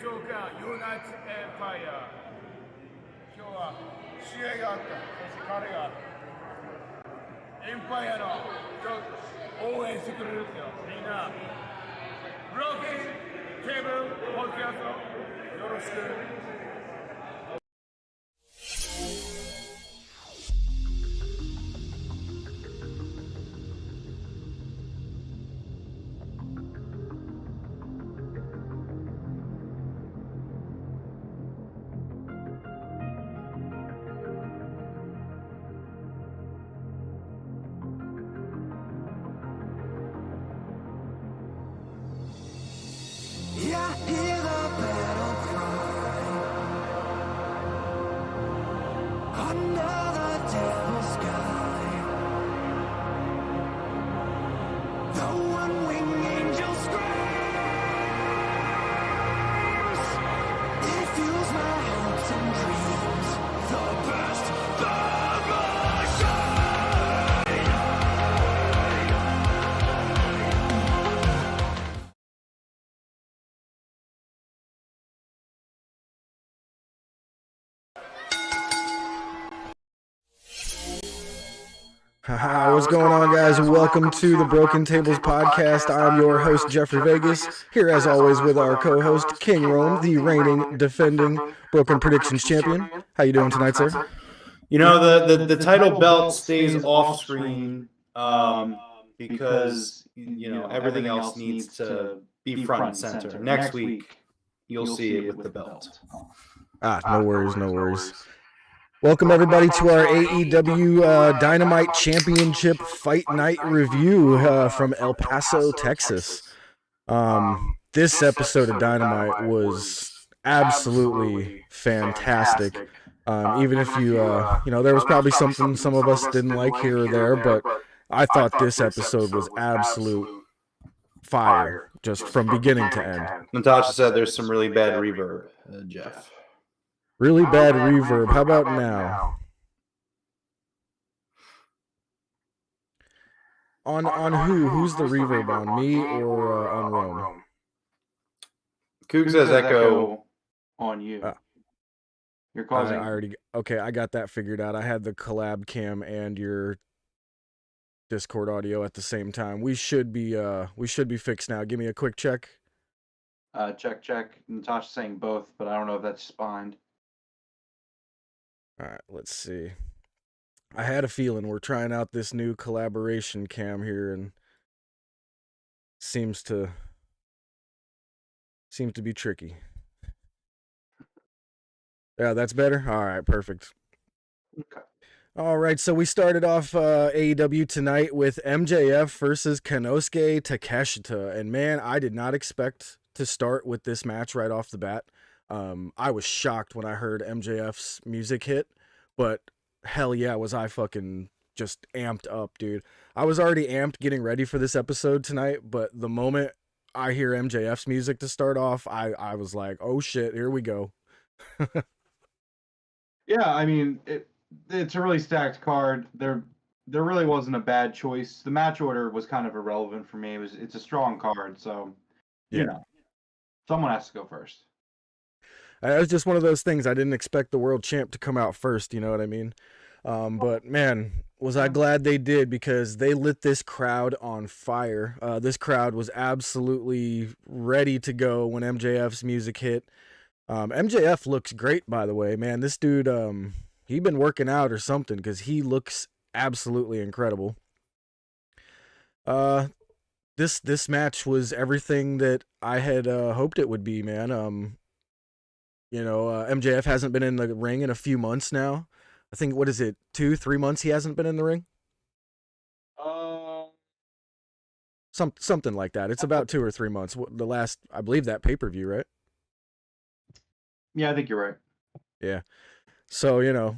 長官ユナイテッドエンパイア今日は試合があった。そして彼がエンパイアの応援してくれるってよ。みんなブローキンテーブルポッドキャストよろしく。What's going on, guys? Welcome to the Broken Tables podcast. I'm your host, Jeffrey Vegas, here as always with our co-host, King Rome, the reigning, defending Broken Predictions champion. How you doing tonight, sir? You know, the title belt stays off screen because, you know, everything else needs to be front and center. Next week, you'll see it with the belt. No worries. Welcome, everybody, to our AEW Dynamite Championship Fight Night review from El Paso, Texas. This episode of Dynamite was absolutely fantastic. Even if you know, there was probably something some of us didn't like here or there, but I thought this episode was absolute fire, just from beginning to end. Natasha said there's some really bad reverb, Jeff. Really bad reverb. How about now? On who? Who's the reverb on? Me or on Rome? Coog says echo on you. You're causing. Okay, I got that figured out. I had the collab cam and your Discord audio at the same time. We should be fixed now. Give me a quick check. Check. Natasha's saying both, but I don't know if that's spined. All right, let's see. I had a feeling we're trying out this new collaboration cam here, and seems to be tricky. Yeah, that's better. All right, perfect. Okay. All right, so we started off AEW tonight with MJF versus Konosuke Takeshita, and man, I did not expect to start with this match right off the bat. I was shocked when I heard MJF's music hit, but hell yeah, was I fucking just amped up, dude. I was already amped getting ready for this episode tonight, but the moment I hear MJF's music to start off, I was like, oh shit, here we go. Yeah, I mean, it's a really stacked card. There really wasn't a bad choice. The match order was kind of irrelevant for me. It's a strong card, so you know, someone has to go first. It was just one of those things. I didn't expect the world champ to come out first, you know what I mean? But man, was I glad they did, because they lit this crowd on fire. This crowd was absolutely ready to go when MJF's music hit. MJF looks great, by the way, man. This dude, he been working out or something, because he looks absolutely incredible. This match was everything that I had hoped it would be, man. You know, MJF hasn't been in the ring in a few months now. I think, what is it, 2-3 months he hasn't been in the ring? Something like that. It's about 2 or 3 months. The last, I believe, that pay-per-view, right? Yeah, I think you're right. Yeah. So, you know,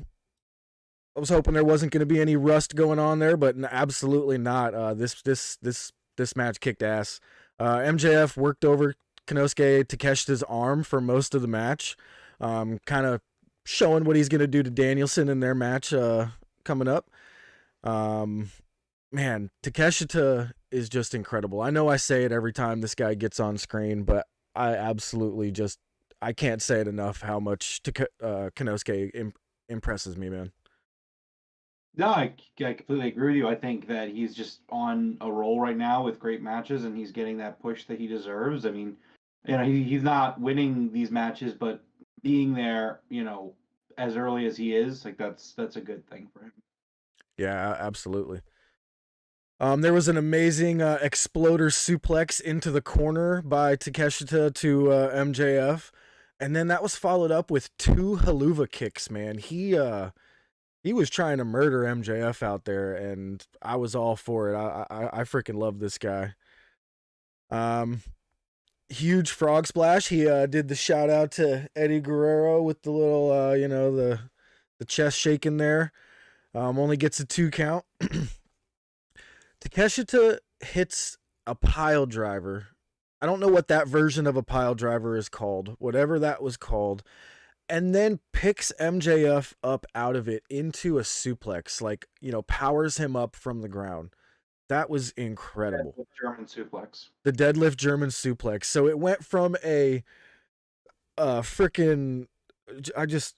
I was hoping there wasn't going to be any rust going on there, but absolutely not. This match kicked ass. MJF worked over Konosuke Takeshita's arm for most of the match, kind of showing what he's going to do to Danielson in their match coming up. Man, Takeshita is just incredible. I know I say it every time this guy gets on screen, but I absolutely just I can't say it enough how much Konosuke impresses me, man. No, I completely agree with you. I think that he's just on a roll right now with great matches, and he's getting that push that he deserves. I mean, he's not winning these matches, but being there, as early as he is, like that's a good thing for him. Yeah, absolutely. There was an amazing exploder suplex into the corner by Takeshita to MJF, and then that was followed up with 2 haluva kicks. Man, he was trying to murder MJF out there, and I was all for it. I freaking love this guy. Huge frog splash. He did the shout out to Eddie Guerrero with the little the chest shaking there. Only gets a 2 count. Takeshita hits a pile driver. I don't know what that version of a pile driver is called, whatever that was called, and then picks MJF up out of it into a suplex, powers him up from the ground. That was incredible. German suplex. The deadlift German suplex. So it went from a freaking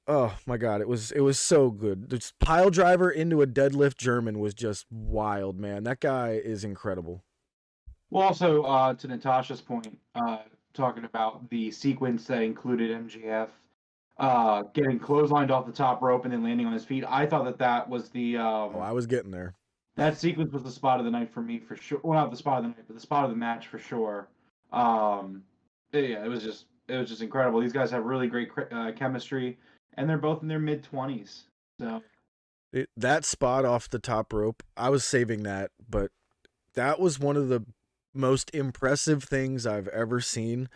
oh my god, it was so good. This pile driver into a deadlift German was just wild, man. That guy is incredible. Well, also to Natasha's point, talking about the sequence that included MJF getting clotheslined off the top rope and then landing on his feet, I thought that was the I was getting there. That sequence was the spot of the night for me, for sure. Well, not the spot of the night, but the spot of the match for sure. It was just incredible. These guys have really great chemistry, and they're both in their mid-20s. So that spot off the top rope, I was saving that, but that was one of the most impressive things I've ever seen.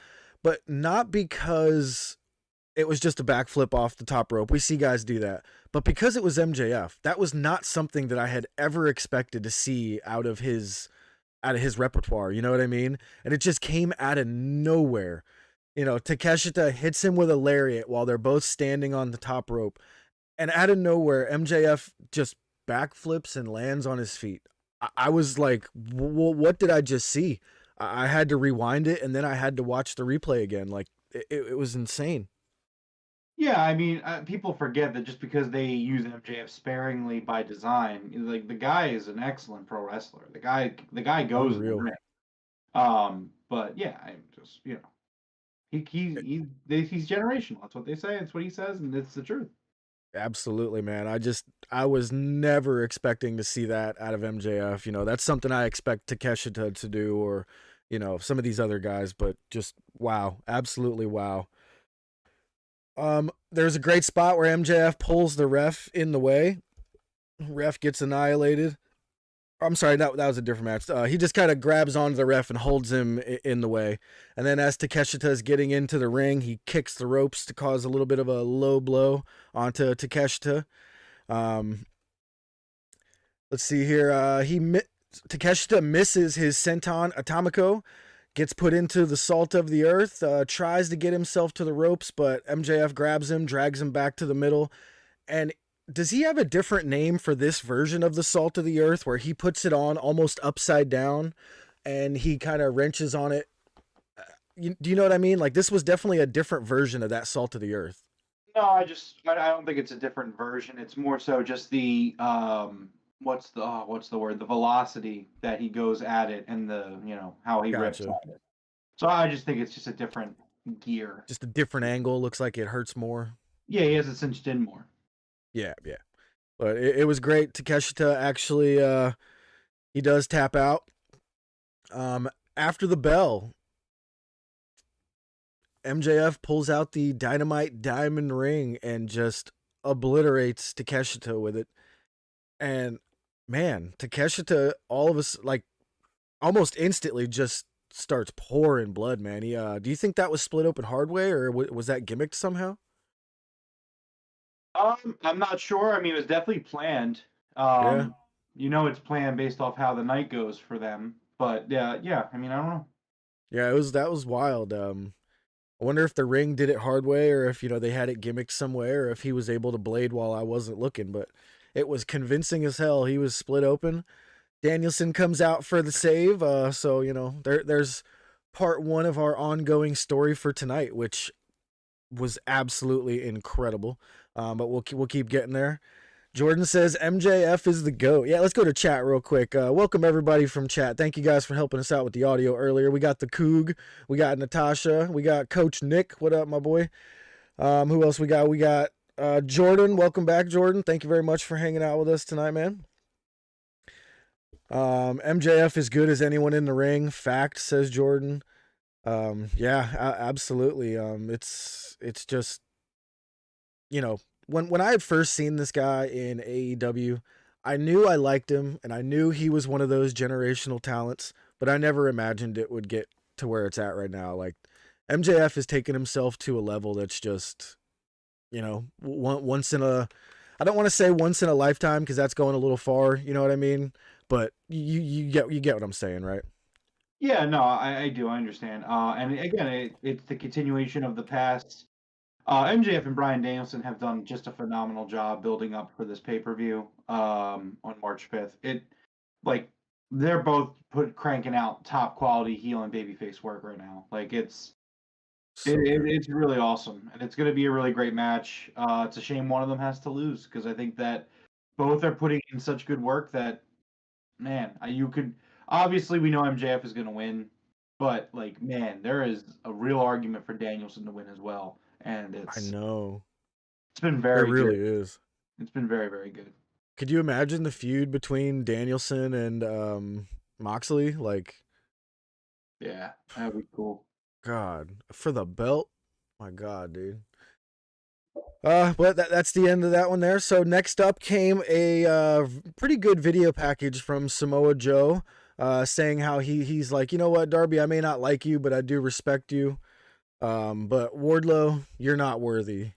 But not because it was just a backflip off the top rope. We see guys do that. But because it was MJF, that was not something that I had ever expected to see out of his repertoire. You know what I mean? And it just came out of nowhere. Takeshita hits him with a lariat while they're both standing on the top rope. And out of nowhere, MJF just backflips and lands on his feet. I was like, what did I just see? I had to rewind it, and then I had to watch the replay again. Like, it was insane. Yeah, I mean, people forget that just because they use MJF sparingly by design, like the guy is an excellent pro wrestler. The guy goes in the ring. But yeah, I'm just he's generational. That's what they say. It's what he says, and it's the truth. Absolutely, man. I was never expecting to see that out of MJF. That's something I expect Takeshita to do, or some of these other guys. But just wow, absolutely wow. There's a great spot where MJF pulls the ref in the way. Ref gets annihilated. I'm sorry, that was a different match. He just kind of grabs onto the ref and holds him in the way. And then as Takeshita is getting into the ring, he kicks the ropes to cause a little bit of a low blow onto Takeshita. Let's see here. Takeshita misses his senton atomico, gets put into the salt of the earth, tries to get himself to the ropes, but MJF grabs him, drags him back to the middle. And does he have a different name for this version of the salt of the earth where he puts it on almost upside down and he kind of wrenches on it? Do you know what I mean? Like, this was definitely a different version of that salt of the earth. No, I don't think it's a different version. It's more so just the what's the word? The velocity that he goes at it, and the how he rips at it. So I just think it's just a different gear. Just a different angle. Looks like it hurts more. Yeah, he has it cinched in more. Yeah. But it was great. Takeshita actually he does tap out. After the bell, MJF pulls out the Dynamite diamond ring and just obliterates Takeshita with it. And man, Takeshita all of us almost instantly just starts pouring blood, man. Do you think that was split open hard way, or was that gimmicked somehow? I'm not sure. I mean, it was definitely planned. Yeah. It's planned based off how the night goes for them. But yeah. I mean, I don't know. Yeah, that was wild. I wonder if the ring did it hard way, or if they had it gimmicked some way, or if he was able to blade while I wasn't looking. But it was convincing as hell. He was split open. Danielson comes out for the save. So there's part one of our ongoing story for tonight, which was absolutely incredible. But we'll keep getting there. Jordan says MJF is the GOAT. Yeah, let's go to chat real quick. Welcome everybody from chat. Thank you guys for helping us out with the audio earlier. We got the Coog, we got Natasha, we got Coach Nick. What up, my boy? Who else we got? We got Jordan. Welcome back, Jordan. Thank you very much for hanging out with us tonight, man. MJF is good as anyone in the ring. Fact, says Jordan. Yeah, absolutely. It's just, you know, when I had first seen this guy in AEW, I knew I liked him and I knew he was one of those generational talents, but I never imagined it would get to where it's at right now. Like, MJF has taken himself to a level that's just, you know, once in a, I don't want to say once in a lifetime because that's going a little far, you know what I mean? But you get what I'm saying, right? Yeah, no, I do. I understand. And again, it's the continuation of the past. MJF and Bryan Danielson have done just a phenomenal job building up for this pay-per-view on March 5th. They're both cranking out top quality heel and babyface work right now. Like it's really awesome, and it's going to be a really great match. It's a shame one of them has to lose because I think that both are putting in such good work that, man, you could obviously we know MJF is going to win, but like, man, there is a real argument for Danielson to win as well. And I know. It's been very good. It really good. is. It's been very, very good. Could you imagine the feud between Danielson and Moxley? Like, yeah, that would be cool. God, for the belt? My God, dude. But that's the end of that one there. So next up came a pretty good video package from Samoa Joe, saying how he's like, you know what, Darby, I may not like you, but I do respect you. But Wardlow, you're not worthy.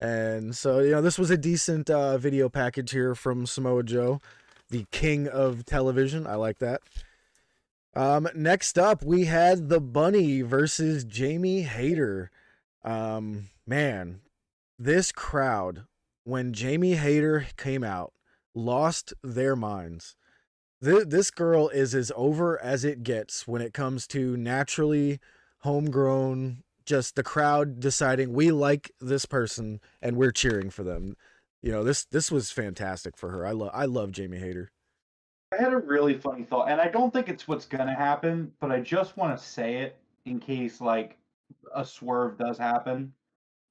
And so, you know, this was a decent video package here from Samoa Joe, the king of television. I like that. Next up, we had the Bunny versus Jamie Hayter. Man, this crowd, when Jamie Hayter came out, lost their minds. This girl is as over as it gets when it comes to naturally homegrown, just the crowd deciding we like this person and we're cheering for them. You know, this was fantastic for her. I love Jamie Hayter. I had a really funny thought, and I don't think it's what's gonna happen, but I just want to say it in case like a swerve does happen,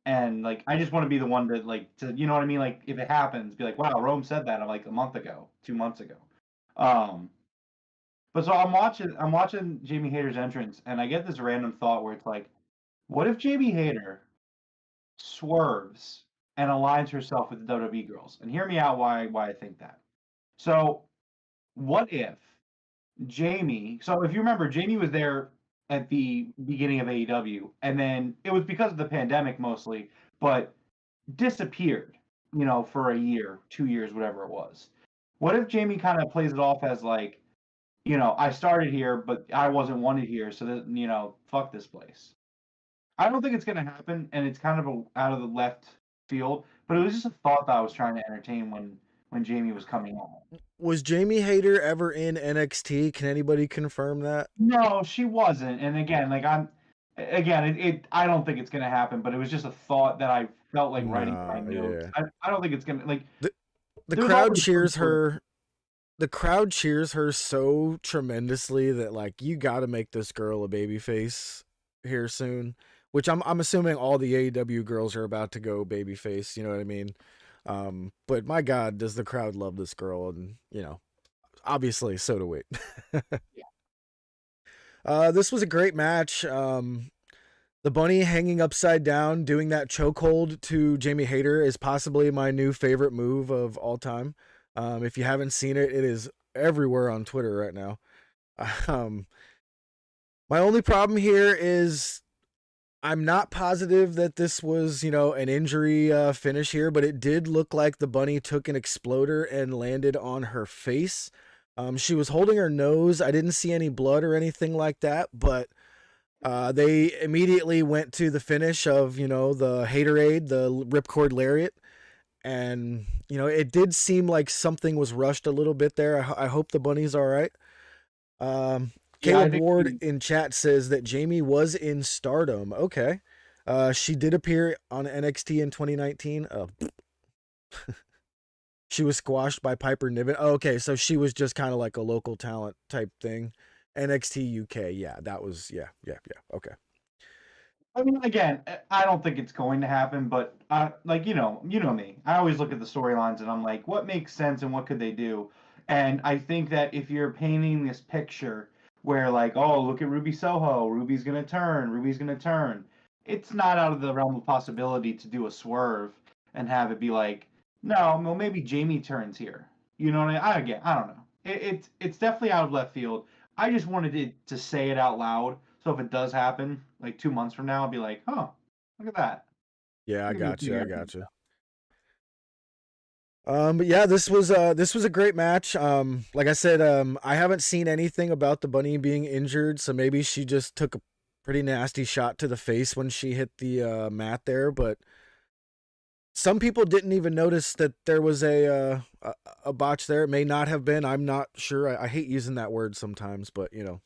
and like I just want to be the one to you know what I mean? Like if it happens, be like, wow, Rome said that like a month ago, 2 months ago. But so I'm watching Jamie Hayter's entrance, and I get this random thought where it's like, what if Jamie Hayter swerves and aligns herself with the WWE girls? And hear me out why I think that. So what if Jamie? So if you remember, Jamie was there at the beginning of AEW, and then it was because of the pandemic mostly, but disappeared, you know, for a year, 2 years, whatever it was. What if Jamie kind of plays it off as like, you know, I started here, but I wasn't wanted here, so that, you know, fuck this place. I don't think it's going to happen, and it's kind of out of the left field, but it was just a thought that I was trying to entertain when Jamie was coming on. Was Jamie Hayter ever in NXT? Can anybody confirm that? No, she wasn't. And again, like I don't think it's going to happen, but it was just a thought that I felt like writing my notes. Yeah. I don't think it's going to like the crowd cheers her. The crowd cheers her so tremendously that like you got to make this girl a babyface here soon. Which I'm assuming all the AEW girls are about to go babyface. You know what I mean? But my God, does the crowd love this girl? And you know, obviously, so do we. Yeah. This was a great match. The Bunny hanging upside down, doing that chokehold to Jamie Hayter is possibly my new favorite move of all time. If you haven't seen it, it is everywhere on Twitter right now. My only problem here is I'm not positive that this was, you know, an injury finish here, but it did look like the Bunny took an exploder and landed on her face. She was holding her nose. I didn't see any blood or anything like that, but they immediately went to the finish of, you know, the Haterade, the Ripcord Lariat. And, you know, it did seem like something was rushed a little bit there. I hope the Bunny's all right. Caleb Ward in chat says that Jamie was in Stardom. Okay. She did appear on NXT in 2019. She was squashed by Piper Niven. Oh, okay, so she was just kind of like a local talent type thing. NXT UK, yeah, that was yeah. Okay. I mean, again, I don't think it's going to happen, but like you know me. I always look at the storylines and I'm like, what makes sense and what could they do? And I think that if you're painting this picture where like, oh, look at Ruby Soho, Ruby's gonna turn, it's not out of the realm of possibility to do a swerve and have it be like, no, well maybe Jamie turns here. You know what I again, I don't know. It's definitely out of left field. I just wanted to say it out loud. So if it does happen, like 2 months from now, I'll be like, huh, look at that. Yeah, I Look at me got you. figure I out got things you. out. But yeah, this was a great match. Like I said, I haven't seen anything about the bunny being injured, so maybe she just took a pretty nasty shot to the face when she hit the mat there. But some people didn't even notice that there was a botch there. It may not have been. I'm not sure. I hate using that word sometimes, but you know,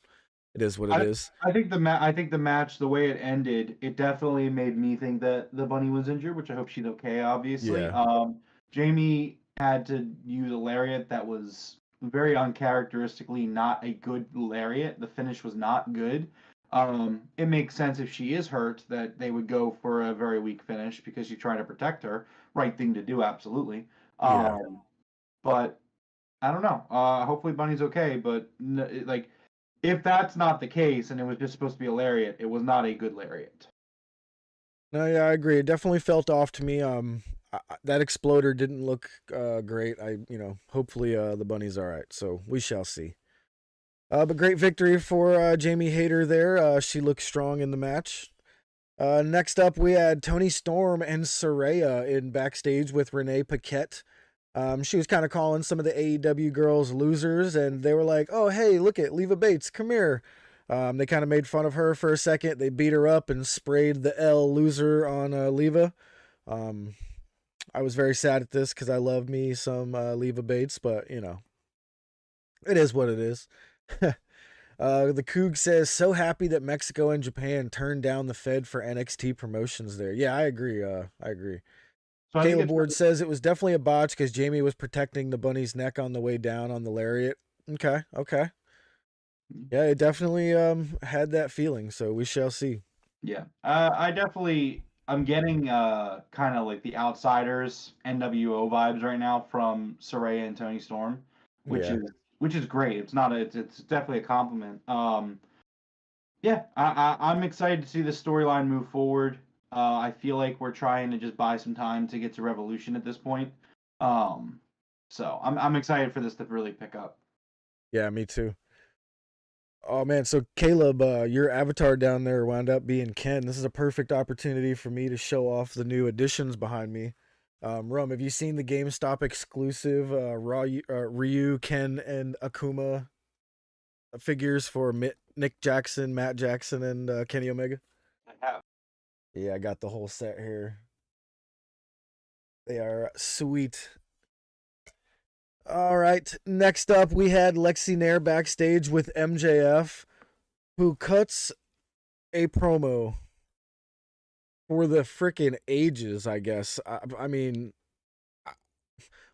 it is what it is. I think the match, the way it ended, it definitely made me think that the bunny was injured, which I hope she's okay. Obviously, Yeah. Jamie had to use a lariat that was very uncharacteristically not a good lariat. The finish was not good. It makes sense if she is hurt that they would go for a very weak finish because you're trying to protect her. Right thing to do, absolutely. Yeah. But I don't know. Hopefully Bunny's okay, but like if that's not the case and it was just supposed to be a lariat, it was not a good lariat. No, yeah, I agree. It definitely felt off to me. That exploder didn't look great. Hopefully the bunny's all right. So we shall see. But great victory for Jamie Hayter there. She looked strong in the match. Next up, we had Toni Storm and Saraya in backstage with Renee Paquette. She was kind of calling some of the AEW girls losers, and they were like, "Oh, hey, look at Leva Bates, come here." They kind of made fun of her for a second. They beat her up and sprayed the L loser on Leva. I was very sad at this because I love me some Leva Bates, but you know, it is what it is. The Coug says, so happy that Mexico and Japan turned down the Fed for NXT promotions there. Yeah, I agree. I agree. So I think Caleb it's Ward says it was definitely a botch because Jamie was protecting the bunny's neck on the way down on the lariat. Okay. Yeah, it definitely had that feeling, so we shall see. yeah. I'm getting kind of like the outsiders NWO vibes right now from Saraya and Toni Storm, which Yeah. is great. It's definitely a compliment. Yeah, I'm excited to see this storyline move forward. I feel like we're trying to just buy some time to get to Revolution at this point. So I'm excited for this to really pick up. Yeah, me too. Oh man, so Caleb, your avatar down there wound up being Ken. This is a perfect opportunity for me to show off the new additions behind me. Rum, have you seen the GameStop exclusive Ryu, Ken, and Akuma figures for Nick Jackson, Matt Jackson, and Kenny Omega? I have. Yeah, I got the whole set here. They are sweet. All right. Next up, we had Lexi Nair backstage with MJF, who cuts a promo for the freaking ages, I guess. I mean,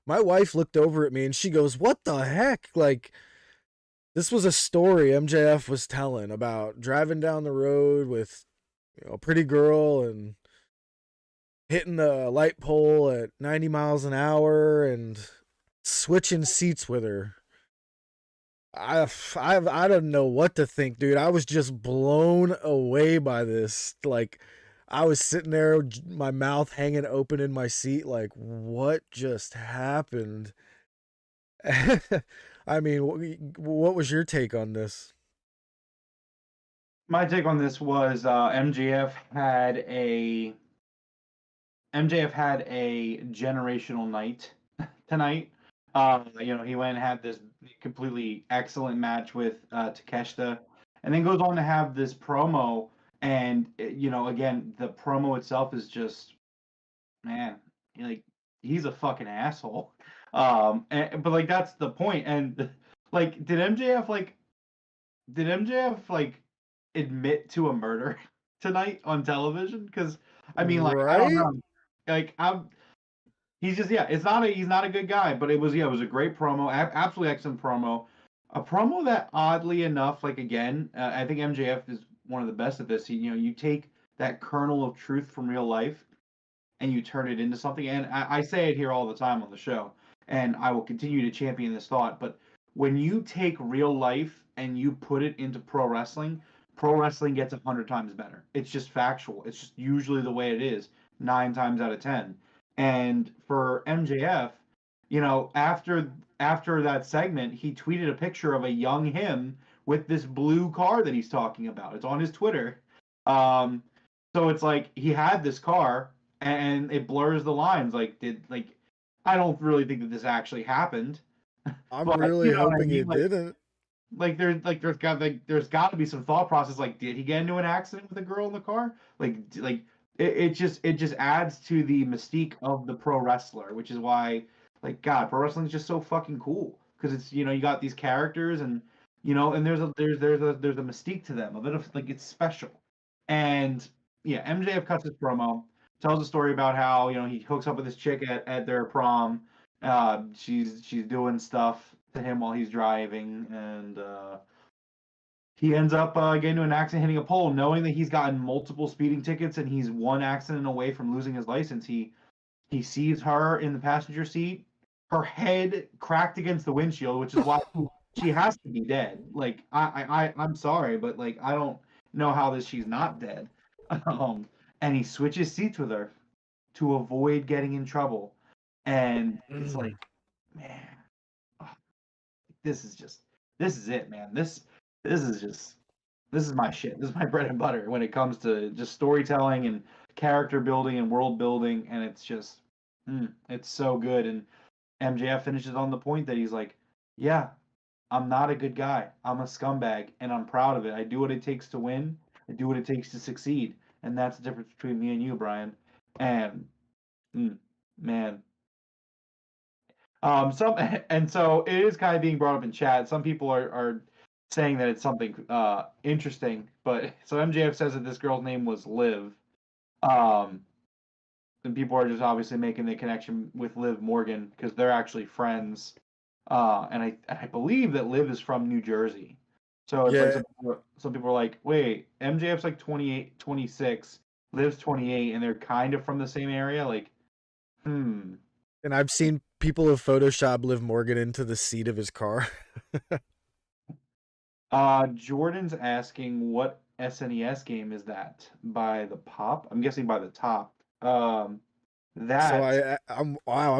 my wife looked over at me and she goes, "What the heck?" Like, this was a story MJF was telling about driving down the road with a pretty girl and hitting the light pole at 90 miles an hour and switching seats with her. I don't know what to think, dude. I was just blown away by this. Like, I was sitting there, my mouth hanging open in my seat, like, what just happened? I mean, what was your take on this? My take on this was MJF had a generational night tonight. He went and had this completely excellent match with Takeshita, and then goes on to have this promo. And again, the promo itself is just, man, like he's a fucking asshole. But like that's the point. And like, did MJF like admit to a murder tonight on television. Because I mean, like, I Right? don't know, like he's just he's not a good guy, but it was a great promo, absolutely excellent promo, a promo that oddly enough, like again, I think MJF is one of the best at this. You take that kernel of truth from real life and you turn it into something. And I say it here all the time on the show, and I will continue to champion this thought. But when you take real life and you put it into pro wrestling gets 100 times better. It's just factual. It's just usually the way it is 9 times out of 10. And for MJF, after that segment, he tweeted a picture of a young him with this blue car that he's talking about. It's on his Twitter. So it's like he had this car and it blurs the lines. I don't really think that this actually happened. I'm But really you know what I hoping mean? it didn't. There's got to be some thought process. Like, did he get into an accident with a girl in the car? It just adds to the mystique of the pro wrestler, which is why, like, God, pro wrestling is just so fucking cool because it's you got these characters and and there's a mystique to them, a bit of like it's special. And yeah, MJF cuts his promo, tells a story about how he hooks up with this chick at their prom. She's doing stuff to him while he's driving, and he ends up getting into an accident, hitting a pole, knowing that he's gotten multiple speeding tickets and he's one accident away from losing his license. He sees her in the passenger seat, her head cracked against the windshield, which is why she has to be dead. Like I'm sorry, but like I don't know how she's not dead. And he switches seats with her to avoid getting in trouble. And it's like, man, this is it, man. This is my shit. This is my bread and butter when it comes to just storytelling and character building and world building. And it's just, it's so good. And MJF finishes on the point that he's like, yeah, I'm not a good guy. I'm a scumbag, and I'm proud of it. I do what it takes to win. I do what it takes to succeed, and that's the difference between me and you, Brian. And man, so it is kind of being brought up in chat. Some people are saying that it's something interesting, but so MJF says that this girl's name was Liv. And people are just obviously making the connection with Liv Morgan because they're actually friends. And I believe that Liv is from New Jersey. So it's like some people are like, wait, MJF's like 28, 26, Liv's 28, and they're kind of from the same area. Like, And I've seen people have photoshopped Liv Morgan into the seat of his car. Jordan's asking what SNES game is that by the Pop? I'm guessing by the Top. I'm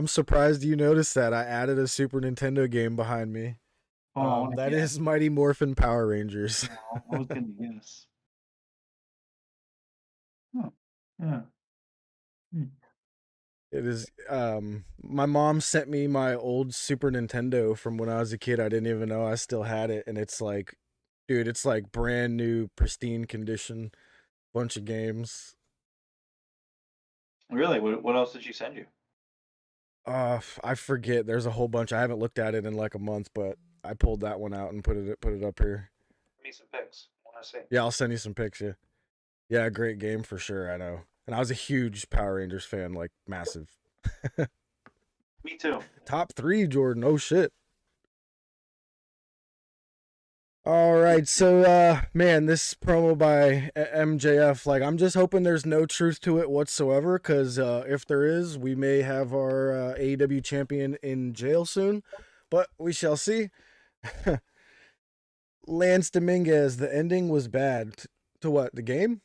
surprised you noticed that. I added a Super Nintendo game behind me. That is Mighty Morphin Power Rangers. I was gonna guess. Oh, yeah. It is. My mom sent me my old Super Nintendo from when I was a kid. I didn't even know I still had it, and it's like, dude, it's like brand new, pristine condition, bunch of games. Really? What else did she send you? I forget. There's a whole bunch. I haven't looked at it in like a month, but I pulled that one out and put it up here. Give me some pics. I want to see. Yeah, I'll send you some pics. Yeah, great game for sure. I know, and I was a huge Power Rangers fan, like massive. Me too. Top 3, Jordan. Oh shit. All right, so man, this promo by MJF, like I'm just hoping there's no truth to it whatsoever, because if there is, we may have our AEW champion in jail soon, but we shall see. Lance Dominguez, the ending was bad. To what, the game?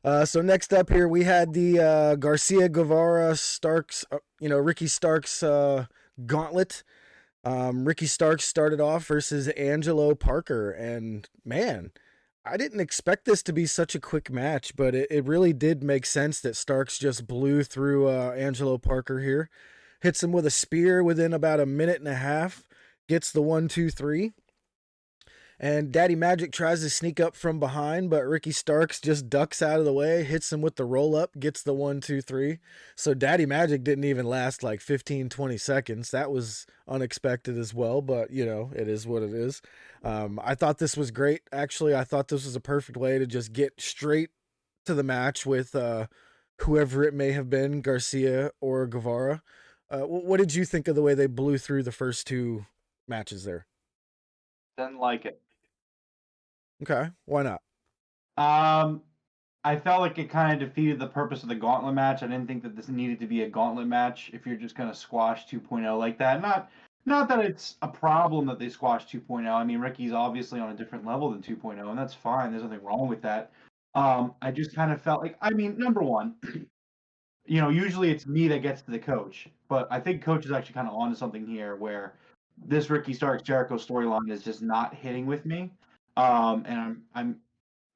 So next up here, we had the Garcia Guevara Starks, Ricky Starks gauntlet. Ricky Starks started off versus Angelo Parker, and man, I didn't expect this to be such a quick match, but it really did make sense that Starks just blew through Angelo Parker here, hits him with a spear within about a minute and a half, gets the 1, 2, 3, And Daddy Magic tries to sneak up from behind, but Ricky Starks just ducks out of the way, hits him with the roll up, gets the 1, 2, 3. So Daddy Magic didn't even last like 15, 20 seconds. That was unexpected as well, but it is what it is. I thought this was great. Actually, I thought this was a perfect way to just get straight to the match with whoever it may have been, Garcia or Guevara. What did you think of the way they blew through the first two matches there? Didn't like it. Okay, why not? I felt like it kind of defeated the purpose of the gauntlet match. I didn't think that this needed to be a gauntlet match if you're just going to squash 2.0 like that. Not that it's a problem that they squashed 2.0. I mean, Ricky's obviously on a different level than 2.0, and that's fine. There's nothing wrong with that. I just kind of felt like, I mean, number one, usually it's me that gets to the coach, but I think coach is actually kind of onto something here where this Ricky Starks Jericho storyline is just not hitting with me. And I'm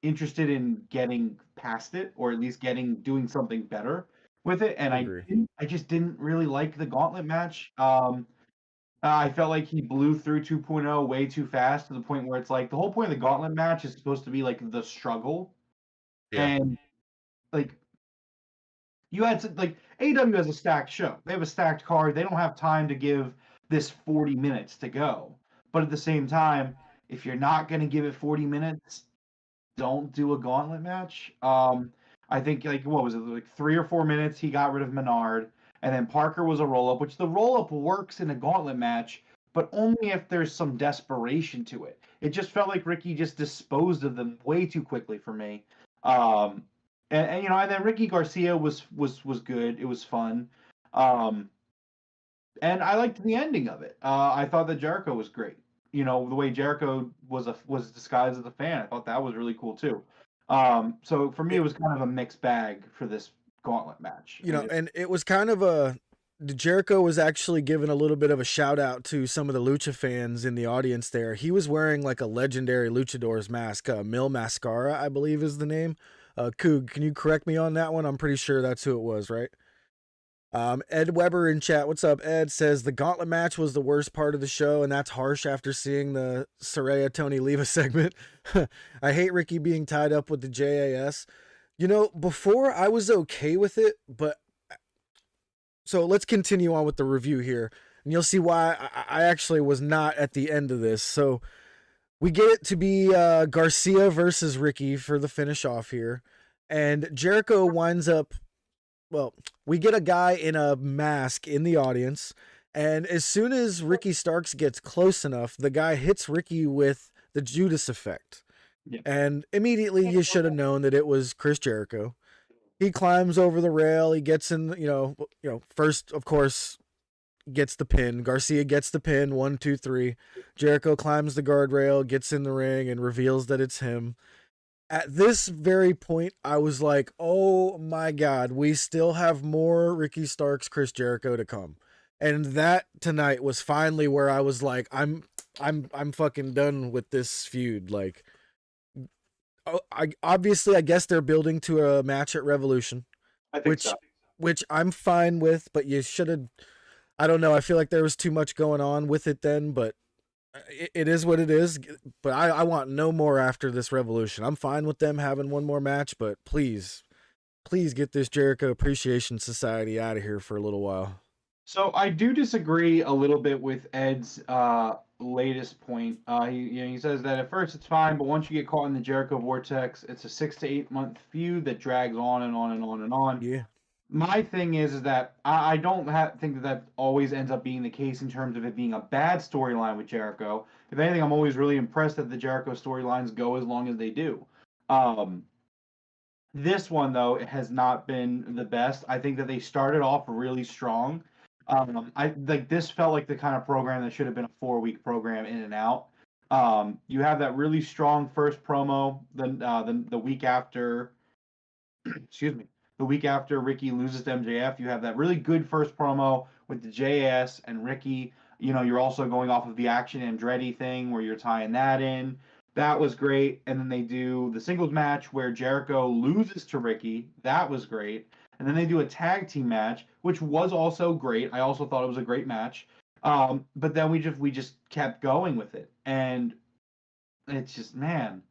interested in getting past it, or at least doing something better with it. And Agree. I just didn't really like the gauntlet match. I felt like he blew through 2.0 way too fast to the point where it's like the whole point of the gauntlet match is supposed to be like the struggle. Yeah. And like you had to, like AEW has a stacked show. They have a stacked card. They don't have time to give this 40 minutes to go. But at the same time, if you're not going to give it 40 minutes, don't do a gauntlet match. I think like what was it, like 3 or 4 minutes he got rid of Menard, and then Parker was a roll up, which the roll up works in a gauntlet match, but only if there's some desperation to it. It just felt like Ricky just disposed of them way too quickly for me. And then Ricky Garcia was good. It was fun. And I liked the ending of it. I thought that Jericho was great. The way Jericho was disguised as a fan. I thought that was really cool too. So for me, it was kind of a mixed bag for this gauntlet match. And it was kind of Jericho was actually giving a little bit of a shout out to some of the Lucha fans in the audience there. He was wearing like a legendary Luchador's mask, Mil Mascara, I believe is the name. Coog, can you correct me on that one? I'm pretty sure that's who it was, right? Ed Weber in chat, what's up, Ed, says the gauntlet match was the worst part of the show, and that's harsh after seeing the Saraya Tony Leva segment. I hate Ricky being tied up with the JAS. Before I was okay with it, but so let's continue on with the review here, and you'll see why I actually was not at the end of this. So we get it to be Garcia versus Ricky for the finish off here, and Jericho winds up. Well, we get a guy in a mask in the audience, and as soon as Ricky Starks gets close enough, the guy hits Ricky with the Judas effect. Yeah. And immediately you should have known that it was Chris Jericho. He climbs over the rail, he gets in, first, of course, gets the pin. Garcia gets the pin, 1, 2, 3. Jericho climbs the guardrail, gets in the ring, and reveals that it's him. At this very point, I was like, oh my God, we still have more Ricky Starks, Chris Jericho to come. And that tonight was finally where I was like, I'm fucking done with this feud. Like, I guess they're building to a match at Revolution, which I'm fine with, but you should have, I don't know. I feel like there was too much going on with it then, but it is what it is, but I want no more after this Revolution. I'm fine with them having one more match, but please get this Jericho Appreciation Society out of here for a little while. So I do disagree a little bit with Ed's latest point. He says that at first it's fine, but once you get caught in the Jericho vortex, it's a 6 to 8 month feud that drags on and on and on and on. Yeah. My thing is that I don't think that always ends up being the case in terms of it being a bad storyline with Jericho. If anything, I'm always really impressed that the Jericho storylines go as long as they do. This one, though, it has not been the best. I think that they started off really strong. This felt like the kind of program that should have been a 4-week program in and out. You have that really strong first promo, the week after, excuse me. The week after Ricky loses to MJF, you have that really good first promo with the JS and Ricky. You're also going off of the Action Andretti thing where you're tying that in. That was great. And then they do the singles match where Jericho loses to Ricky. That was great. And then they do a tag team match, which was also great. I also thought it was a great match. But then we just kept going with it. And it's just, man,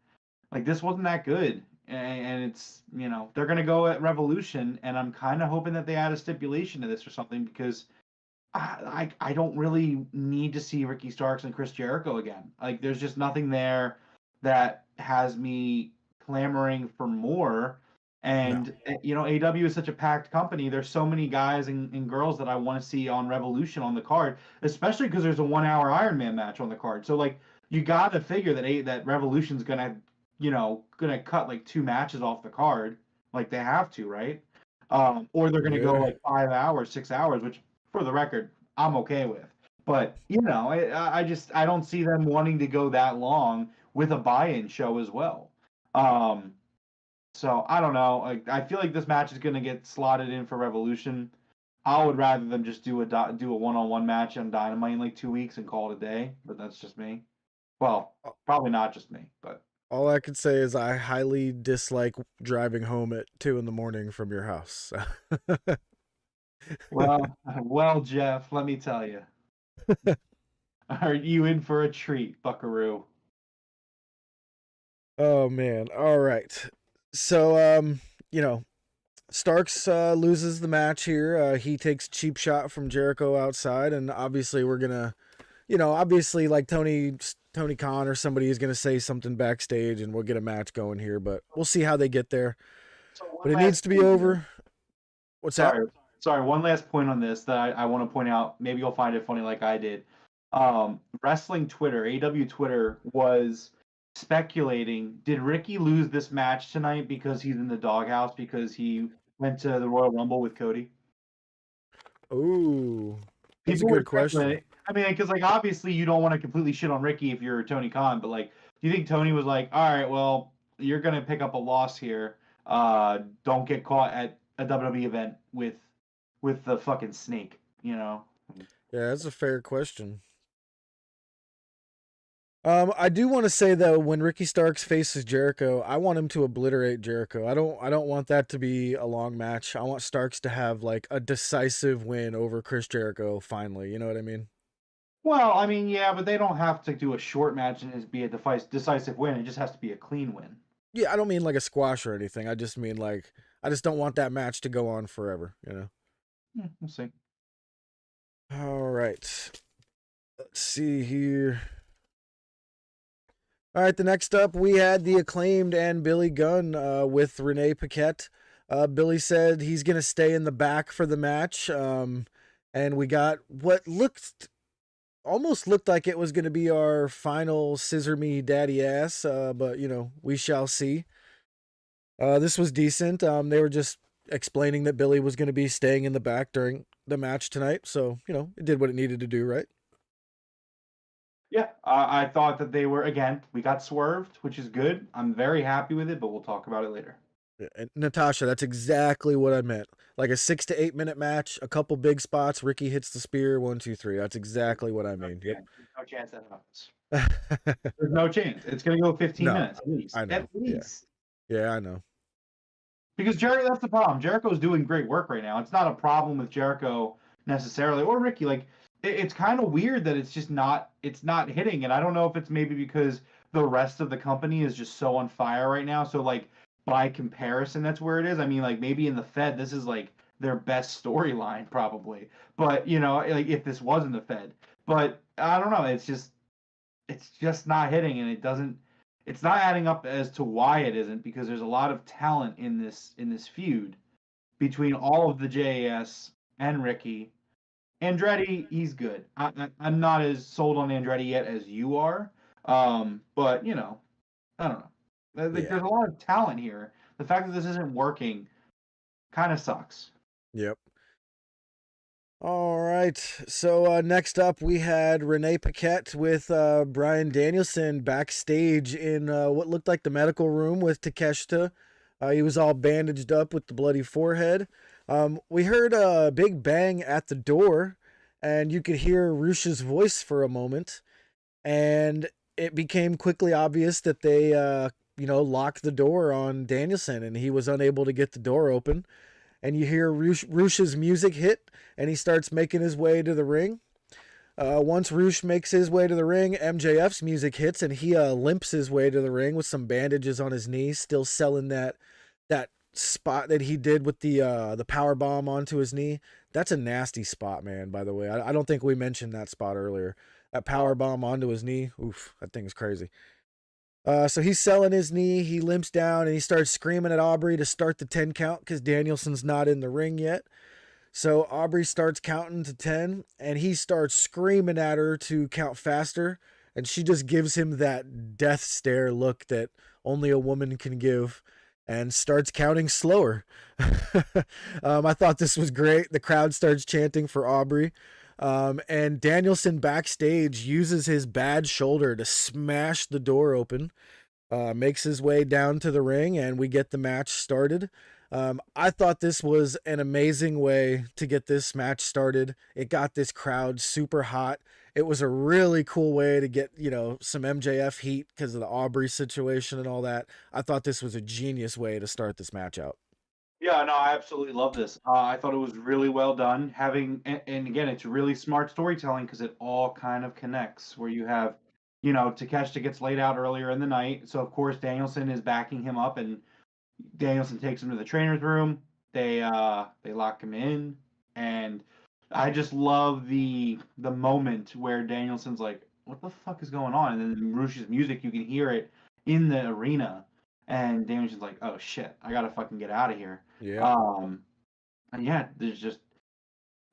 like this wasn't that good. And it's, they're going to go at Revolution, and I'm kind of hoping that they add a stipulation to this or something, because I don't really need to see Ricky Starks and Chris Jericho again. Like, there's just nothing there that has me clamoring for more. And AEW is such a packed company. There's so many guys and girls that I want to see on Revolution on the card, especially because there's a 1 hour Iron Man match on the card. So like, you got to figure that Revolution's gonna cut like 2 matches off the card, like they have to, right? Or they're gonna go like 5 hours, 6 hours, which, for the record, I'm okay with. But I don't see them wanting to go that long with a buy-in show as well. So I don't know. I feel like this match is going to get slotted in for Revolution. I would rather them just do a one-on-one match on Dynamite in like 2 weeks and call it a day. But that's just me. Well, probably not just me, but all I could say is I highly dislike driving home at 2 a.m. from your house. well, Jeff, let me tell you. Are you in for a treat, Buckaroo? Oh man. All right. So Starks loses the match here. He takes a cheap shot from Jericho outside, and obviously we're gonna, obviously like Tony Khan or somebody is gonna say something backstage, and we'll get a match going here. But we'll see how they get there. But it needs to be over. What's that? Sorry, one last point on this that I want to point out. Maybe you'll find it funny like I did. Wrestling Twitter, AEW Twitter, was speculating, did Ricky lose this match tonight because he's in the doghouse because he went to the Royal Rumble with Cody? Ooh, that's a good question. I mean, because like obviously you don't want to completely shit on Ricky if you're Tony Khan, but like, do you think Tony was like, all right, well, you're gonna pick up a loss here. Don't get caught at a WWE event with the fucking snake, Yeah, that's a fair question. I do want to say though, when Ricky Starks faces Jericho, I want him to obliterate Jericho. I don't want that to be a long match. I want Starks to have like a decisive win over Chris Jericho finally. You know what I mean? Well, I mean, yeah, but they don't have to do a short match and it be a decisive win. It just has to be a clean win. Yeah, I don't mean like a squash or anything. I just mean like I just don't want that match to go on forever. We'll see. All right. Let's see here. All right, the next up, we had the Acclaimed and Billy Gunn with Renee Paquette. Billy said he's going to stay in the back for the match. And we got what almost looked like it was going to be our final scissor me daddy ass, but, we shall see. This was decent. They were just explaining that Billy was going to be staying in the back during the match tonight. So, it did what it needed to do, right? Yeah, I thought that they were, again, we got swerved, which is good. I'm very happy with it, but we'll talk about it later. And Natasha, that's exactly what I meant. Like a 6 to 8 minute match, a couple big spots, Ricky hits the spear, 1, 2, 3. That's exactly what I mean. Yep. No chance that happens. There's no chance. It's going to go 15 minutes at least. I know. At least. Yeah, I know. Because that's the problem. Jericho's doing great work right now. It's not a problem with Jericho necessarily, or Ricky. Like, it's kind of weird that it's not hitting, and I don't know if it's maybe because the rest of the company is just so on fire right now. So like by comparison, that's where it is. I mean, like maybe in the Fed, this is like their best storyline probably. But like if this wasn't the Fed, but I don't know. It's just not hitting, and it's not adding up as to why it isn't, because there's a lot of talent in this feud between all of the JAS and Ricky. Andretti, he's good. I'm not as sold on Andretti yet as you are. But I don't know. There's a lot of talent here. The fact that this isn't working kind of sucks. Yep. All right. So next up, we had Renee Paquette with Bryan Danielson backstage in what looked like the medical room with Takeshita. He was all bandaged up with the bloody forehead. We heard a big bang at the door, and you could hear Rush's voice for a moment, and it became quickly obvious that they, locked the door on Danielson, and he was unable to get the door open. And you hear Rush's music hit, and he starts making his way to the ring. Once Roosh makes his way to the ring, MJF's music hits and he limps his way to the ring with some bandages on his knees, still selling that spot that he did with the power bomb onto his knee. That's a nasty spot, man, by the way. I don't think we mentioned that spot earlier. That power bomb onto his knee. Oof, that thing is crazy. So he's selling his knee. He limps down and he starts screaming at Aubrey to start the 10 count because Danielson's not in the ring yet. So Aubrey starts counting to 10 and he starts screaming at her to count faster. And she just gives him that death stare look that only a woman can give and starts counting slower. I thought this was great. The crowd starts chanting for Aubrey. And Danielson backstage uses his bad shoulder to smash the door open, makes his way down to the ring, and we get the match started. I thought this was an amazing way to get this match started. It got this crowd super hot. It was a really cool way to get, some MJF heat because of the Aubrey situation and all that. I thought this was a genius way to start this match out. Yeah, no, I absolutely love this. I thought it was really well done. And again, it's really smart storytelling because it all kind of connects. Where you have, Takeshita gets laid out earlier in the night, so of course Danielson is backing him up, and Danielson takes him to the trainer's room. They lock him in, and I just love the moment where Danielson's like, "What the fuck is going on?" And then Rush's music, you can hear it in the arena, and Danielson's like, "Oh shit, I gotta fucking get out of here." Yeah. And yeah, there's just,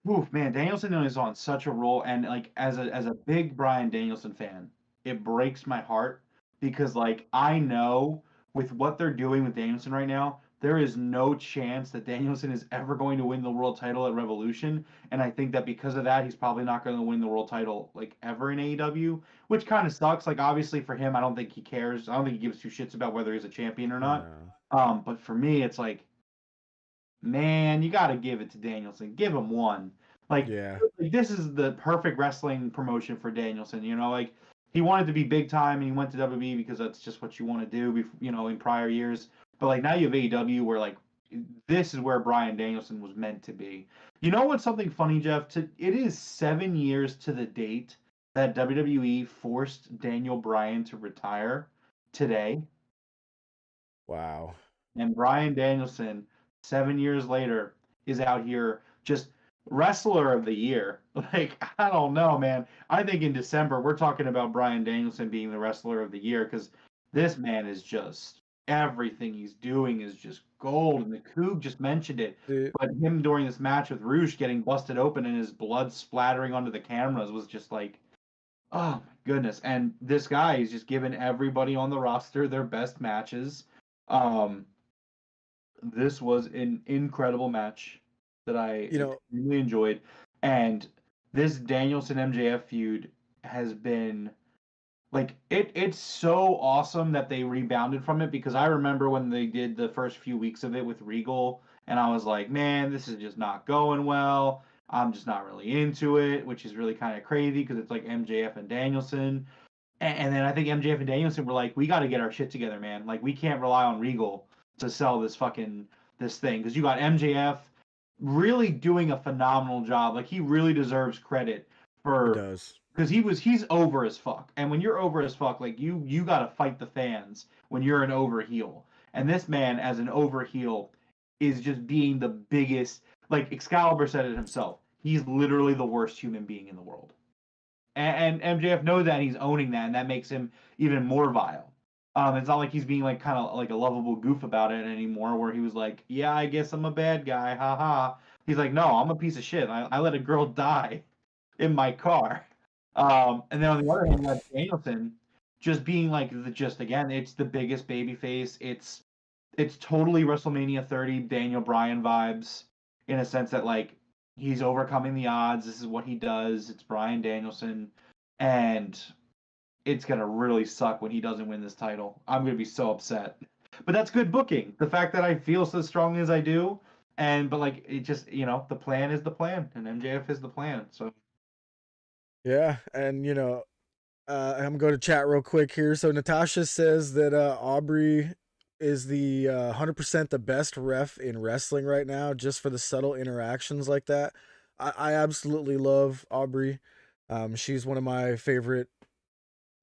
oof, man, Danielson is on such a roll, and like as a big Bryan Danielson fan, it breaks my heart because like I know with what they're doing with Danielson right now, there is no chance that Danielson is ever going to win the world title at Revolution, and I think that because of that, he's probably not going to win the world title like ever in AEW, which kind of sucks. Like obviously for him, I don't think he cares. I don't think he gives two shits about whether he's a champion or not. But for me, it's like, man, you got to give it to Danielson. Give him one. Like, Yeah. like, this is the perfect wrestling promotion for Danielson. Like he wanted to be big time and he went to WWE because that's just what you want to do, in prior years. But like now you have AEW where like this is where Bryan Danielson was meant to be. You know what's something funny, Jeff? It is 7 years to the date that WWE forced Daniel Bryan to retire today. Wow. And Bryan Danielson, 7 years later, is out here just wrestler of the year. Like, I don't know, man. I think in December we're talking about Bryan Danielson being the wrestler of the year because this man is just everything he's doing is just gold. And the Coog just mentioned it. Dude. But him during this match with Roosh getting busted open and his blood splattering onto the cameras was just like, oh my goodness. And this guy is just giving everybody on the roster their best matches. This was an incredible match that I really enjoyed. And this Danielson MJF feud has been like it's so awesome that they rebounded from it because I remember when they did the first few weeks of it with Regal and I was like, man, this is just not going well. I'm just not really into it, which is really kind of crazy because it's like MJF and Danielson. And then I think MJF and Danielson were like, we got to get our shit together, man. Like we can't rely on Regal to sell this thing because you got MJF really doing a phenomenal job. Like he really deserves credit for He does. because he's over as fuck. And when you're over as fuck, like you got to fight the fans when you're an over heel. And this man as an over heel is just being the biggest. Like Excalibur said it himself. He's literally the worst human being in the world. And MJF knows that and he's owning that, and that makes him even more vile. It's not like he's being like kind of like a lovable goof about it anymore, where he was like, "Yeah, I guess I'm a bad guy, haha." He's like, "No, I'm a piece of shit. I let a girl die in my car." And then on the other hand, you have Danielson just being like just again, it's the biggest baby face. It's totally WrestleMania 30 Daniel Bryan vibes in a sense that like he's overcoming the odds. This is what he does. It's Bryan Danielson, and it's gonna really suck when he doesn't win this title. I'm gonna be so upset. But that's good booking. The fact that I feel so strongly as I do, but like it just the plan is the plan, and MJF is the plan. So Yeah, and I'm going to chat real quick here. So Natasha says that Aubrey is the 100% the best ref in wrestling right now, just for the subtle interactions like that. I absolutely love Aubrey. She's one of my favorite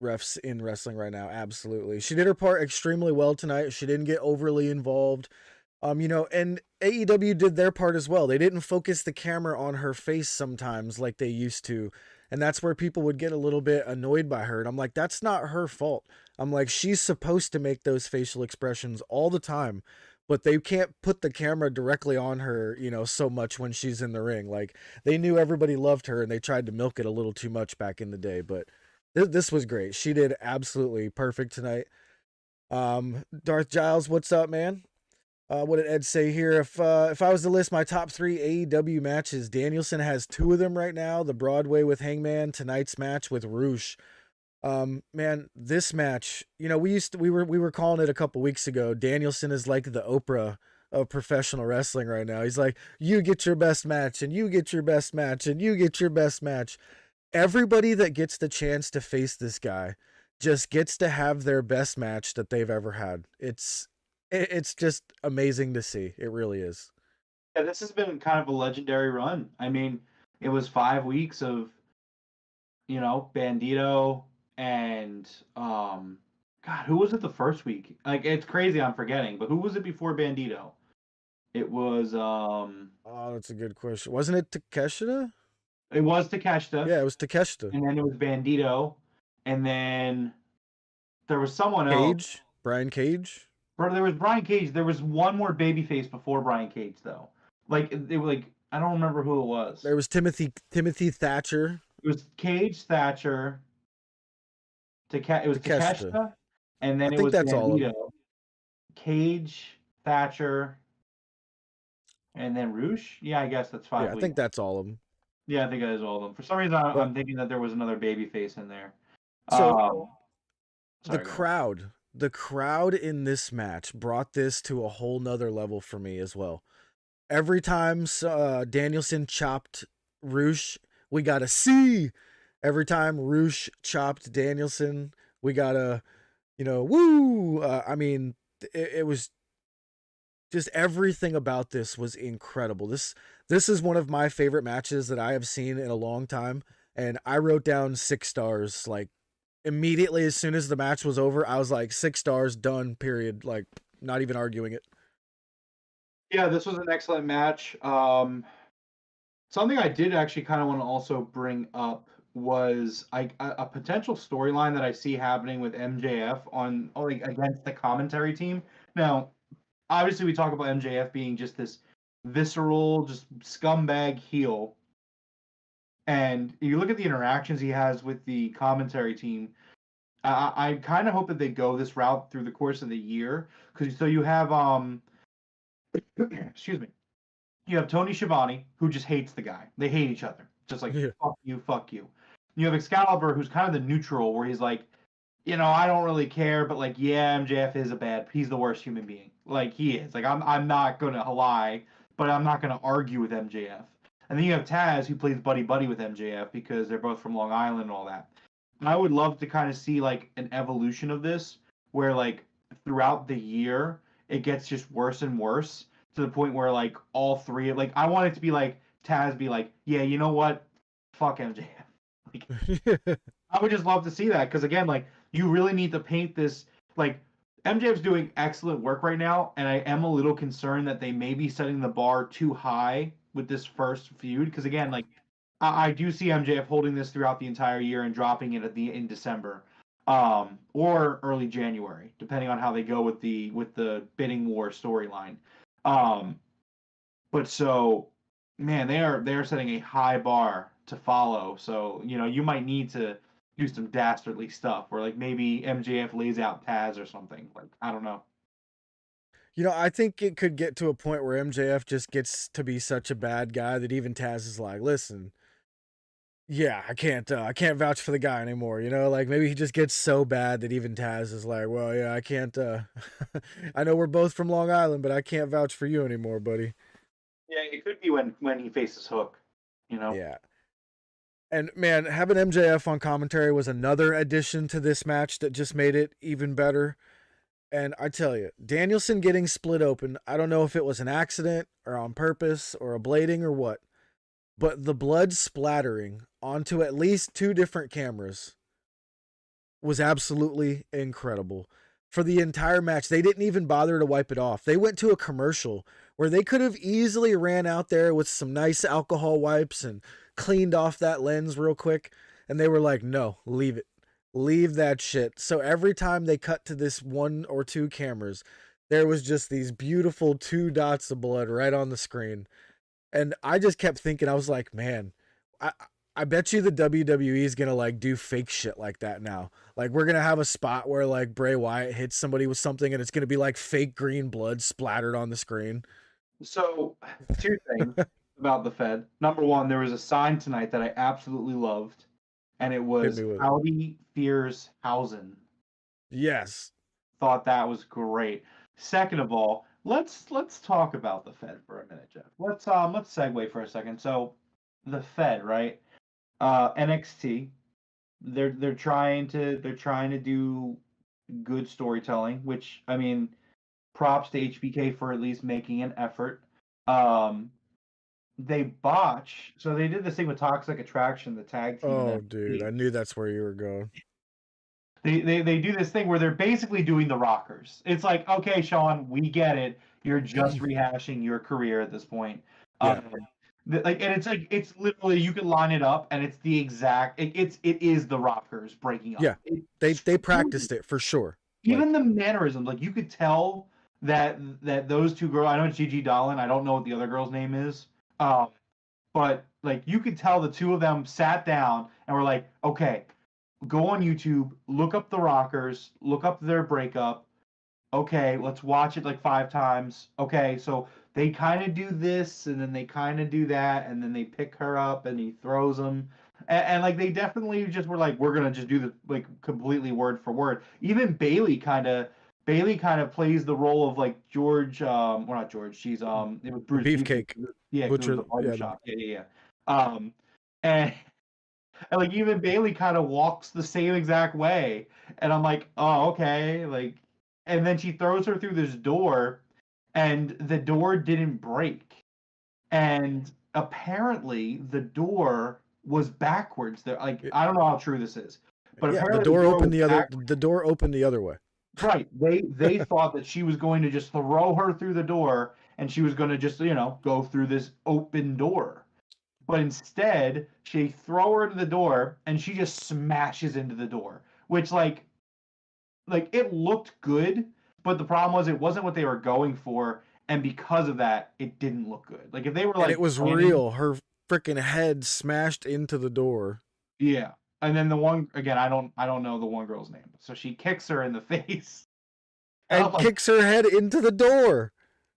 refs in wrestling right now. Absolutely. She did her part extremely well tonight. She didn't get overly involved. And AEW did their part as well. They didn't focus the camera on her face sometimes like they used to. And that's where people would get a little bit annoyed by her. And I'm like, that's not her fault. I'm like, she's supposed to make those facial expressions all the time, but they can't put the camera directly on her, so much when she's in the ring. Like, they knew everybody loved her and they tried to milk it a little too much back in the day, but this was great. She did absolutely perfect tonight. Darth Giles, what's up, man? What did Ed say here? If I was to list my top 3 AEW matches, Danielson has 2 of them right now. The Broadway with Hangman, tonight's match with Roosh. Man, this match, we were calling it a couple weeks ago. Danielson is like the Oprah of professional wrestling right now. He's like, you get your best match, and you get your best match, and you get your best match. Everybody that gets the chance to face this guy just gets to have their best match that they've ever had. It's just amazing to see. It really is. Yeah, this has been kind of a legendary run. I mean, it was 5 weeks of, Bandito and God, who was it the first week? Like, it's crazy I'm forgetting, but who was it before Bandito? It was Oh, that's a good question. Wasn't it Takeshita? It was Takeshita. Yeah, it was Takeshita. And then it was Bandito, and then there was someone else. Brian Cage. Bro, there was Brian Cage. There was one more babyface before Brian Cage, though. Like, it was like, I don't remember who it was. There was Timothy Thatcher. It was Cage, Thatcher. It was Takeshita, and then it was that's Bandito. all Cage, Thatcher, and then Roosh. Yeah, I guess that's 5 weeks. I think that's all of them. Yeah, I think that is all of them. For some reason, I'm thinking that there was another babyface in there. So the crowd in this match brought this to a whole nother level for me as well. Every time Danielson chopped Roosh, we got a C. Every time Roosh chopped Danielson, we got a, woo. I mean, it was just everything about this was incredible. This is one of my favorite matches that I have seen in a long time. And I wrote down 6 stars, like, immediately as soon as the match was over. I was like, 6 stars, done, period. Like, not even arguing it. Yeah, this was an excellent match. Something I did actually kind of want to also bring up was a potential storyline that I see happening with MJF on against the commentary team. Now, obviously, we talk about MJF being just this visceral, just scumbag heel. And you look at the interactions he has with the commentary team, I kind of hope that they go this route through the course of the year. So you have, excuse me, you have Tony Schiavone, who just hates the guy. They hate each other. Just like, fuck you, fuck you. You have Excalibur, who's kind of the neutral, where he's like, I don't really care, but like, yeah, MJF is he's the worst human being. Like, he is. Like, I'm not going to lie, but I'm not going to argue with MJF. And then you have Taz, who plays buddy-buddy with MJF because they're both from Long Island and all that. And I would love to kind of see, like, an evolution of this where, like, throughout the year, it gets just worse and worse to the point where, like, all three... Like, I want it to be, like, Taz be like, yeah, you know what? Fuck MJF. Like, I would just love to see that because, again, like, you really need to paint this... Like, MJF's doing excellent work right now, and I am a little concerned that they may be setting the bar too high with this first feud because, again, like, I do see MJF holding this throughout the entire year and dropping it in December, or early January, depending on how they go with the bidding war storyline. But so, man, they are setting a high bar to follow. So you might need to do some dastardly stuff, or like maybe MJF lays out Taz or something. Like, I don't know. I think it could get to a point where MJF just gets to be such a bad guy that even Taz is like, listen, yeah, I can't vouch for the guy anymore. Like maybe he just gets so bad that even Taz is like, well, yeah, I can't, I know we're both from Long Island, but I can't vouch for you anymore, buddy. Yeah, it could be when he faces Hook, Yeah. And man, having MJF on commentary was another addition to this match that just made it even better. And I tell you, Danielson getting split open, I don't know if it was an accident or on purpose or a blading or what, but the blood splattering onto at least 2 different cameras was absolutely incredible. For the entire match, they didn't even bother to wipe it off. They went to a commercial where they could have easily ran out there with some nice alcohol wipes and cleaned off that lens real quick. And they were like, no, leave it. Leave that shit. So every time they cut to this 1 or 2 cameras, there was just these beautiful 2 dots of blood right on the screen. And I just kept thinking, I was like, man, I bet you the WWE is going to like do fake shit like that now. Like we're going to have a spot where like Bray Wyatt hits somebody with something and it's going to be like fake green blood splattered on the screen. So 2 things about the Fed. Number 1, there was a sign tonight that I absolutely loved, and it was Audi Fears Hausen. Yes. Thought that was great. Second of all, let's talk about the Fed for a minute, Jeff. Let's segue for a second. So the Fed, right? NXT, they're trying to do good storytelling, which I mean, props to HBK for at least making an effort. They botch, so they did this thing with Toxic Attraction, the tag team. Oh, dude, I knew that's where you were going. They do this thing where they're basically doing the Rockers. It's like, okay, Sean, we get it. You're just rehashing your career at this point. Yeah. It's literally, you can line it up and it's the exact it is the Rockers breaking up. Yeah. They practiced it for sure. Even the mannerisms, like you could tell that those 2 girls, I know it's Gigi Dolan, I don't know what the other girl's name is. But like you could tell the 2 of them sat down and were like, okay, go on YouTube, look up the Rockers, look up their breakup. Okay, let's watch it like 5 times. Okay, so they kind of do this, and then they kind of do that, and then they pick her up, and he throws them, and like they definitely just were like, we're gonna just do the like completely word for word. Even Bailey kind of plays the role of like George, well not George, she's it was Bruce Beefcake. Yeah, Butcher, the barbershop. Yeah. And like even Bailey kind of walks the same exact way, and I'm like, oh okay, like, and then she throws her through this door, and the door didn't break, and apparently the door was backwards. There, like I don't know how true this is, but apparently the door opened the door opened the other way. Right. They thought that she was going to just throw her through the door, and she was going to just go through this open door. But instead, they throw her to the door, and she just smashes into the door, which like it looked good, but the problem was it wasn't what they were going for, and because of that, it didn't look good. Like if they were like, and it was real, her freaking head smashed into the door. Yeah, and then the one again, I don't know the one girl's name, so she kicks her in the face, and kicks her head into the door.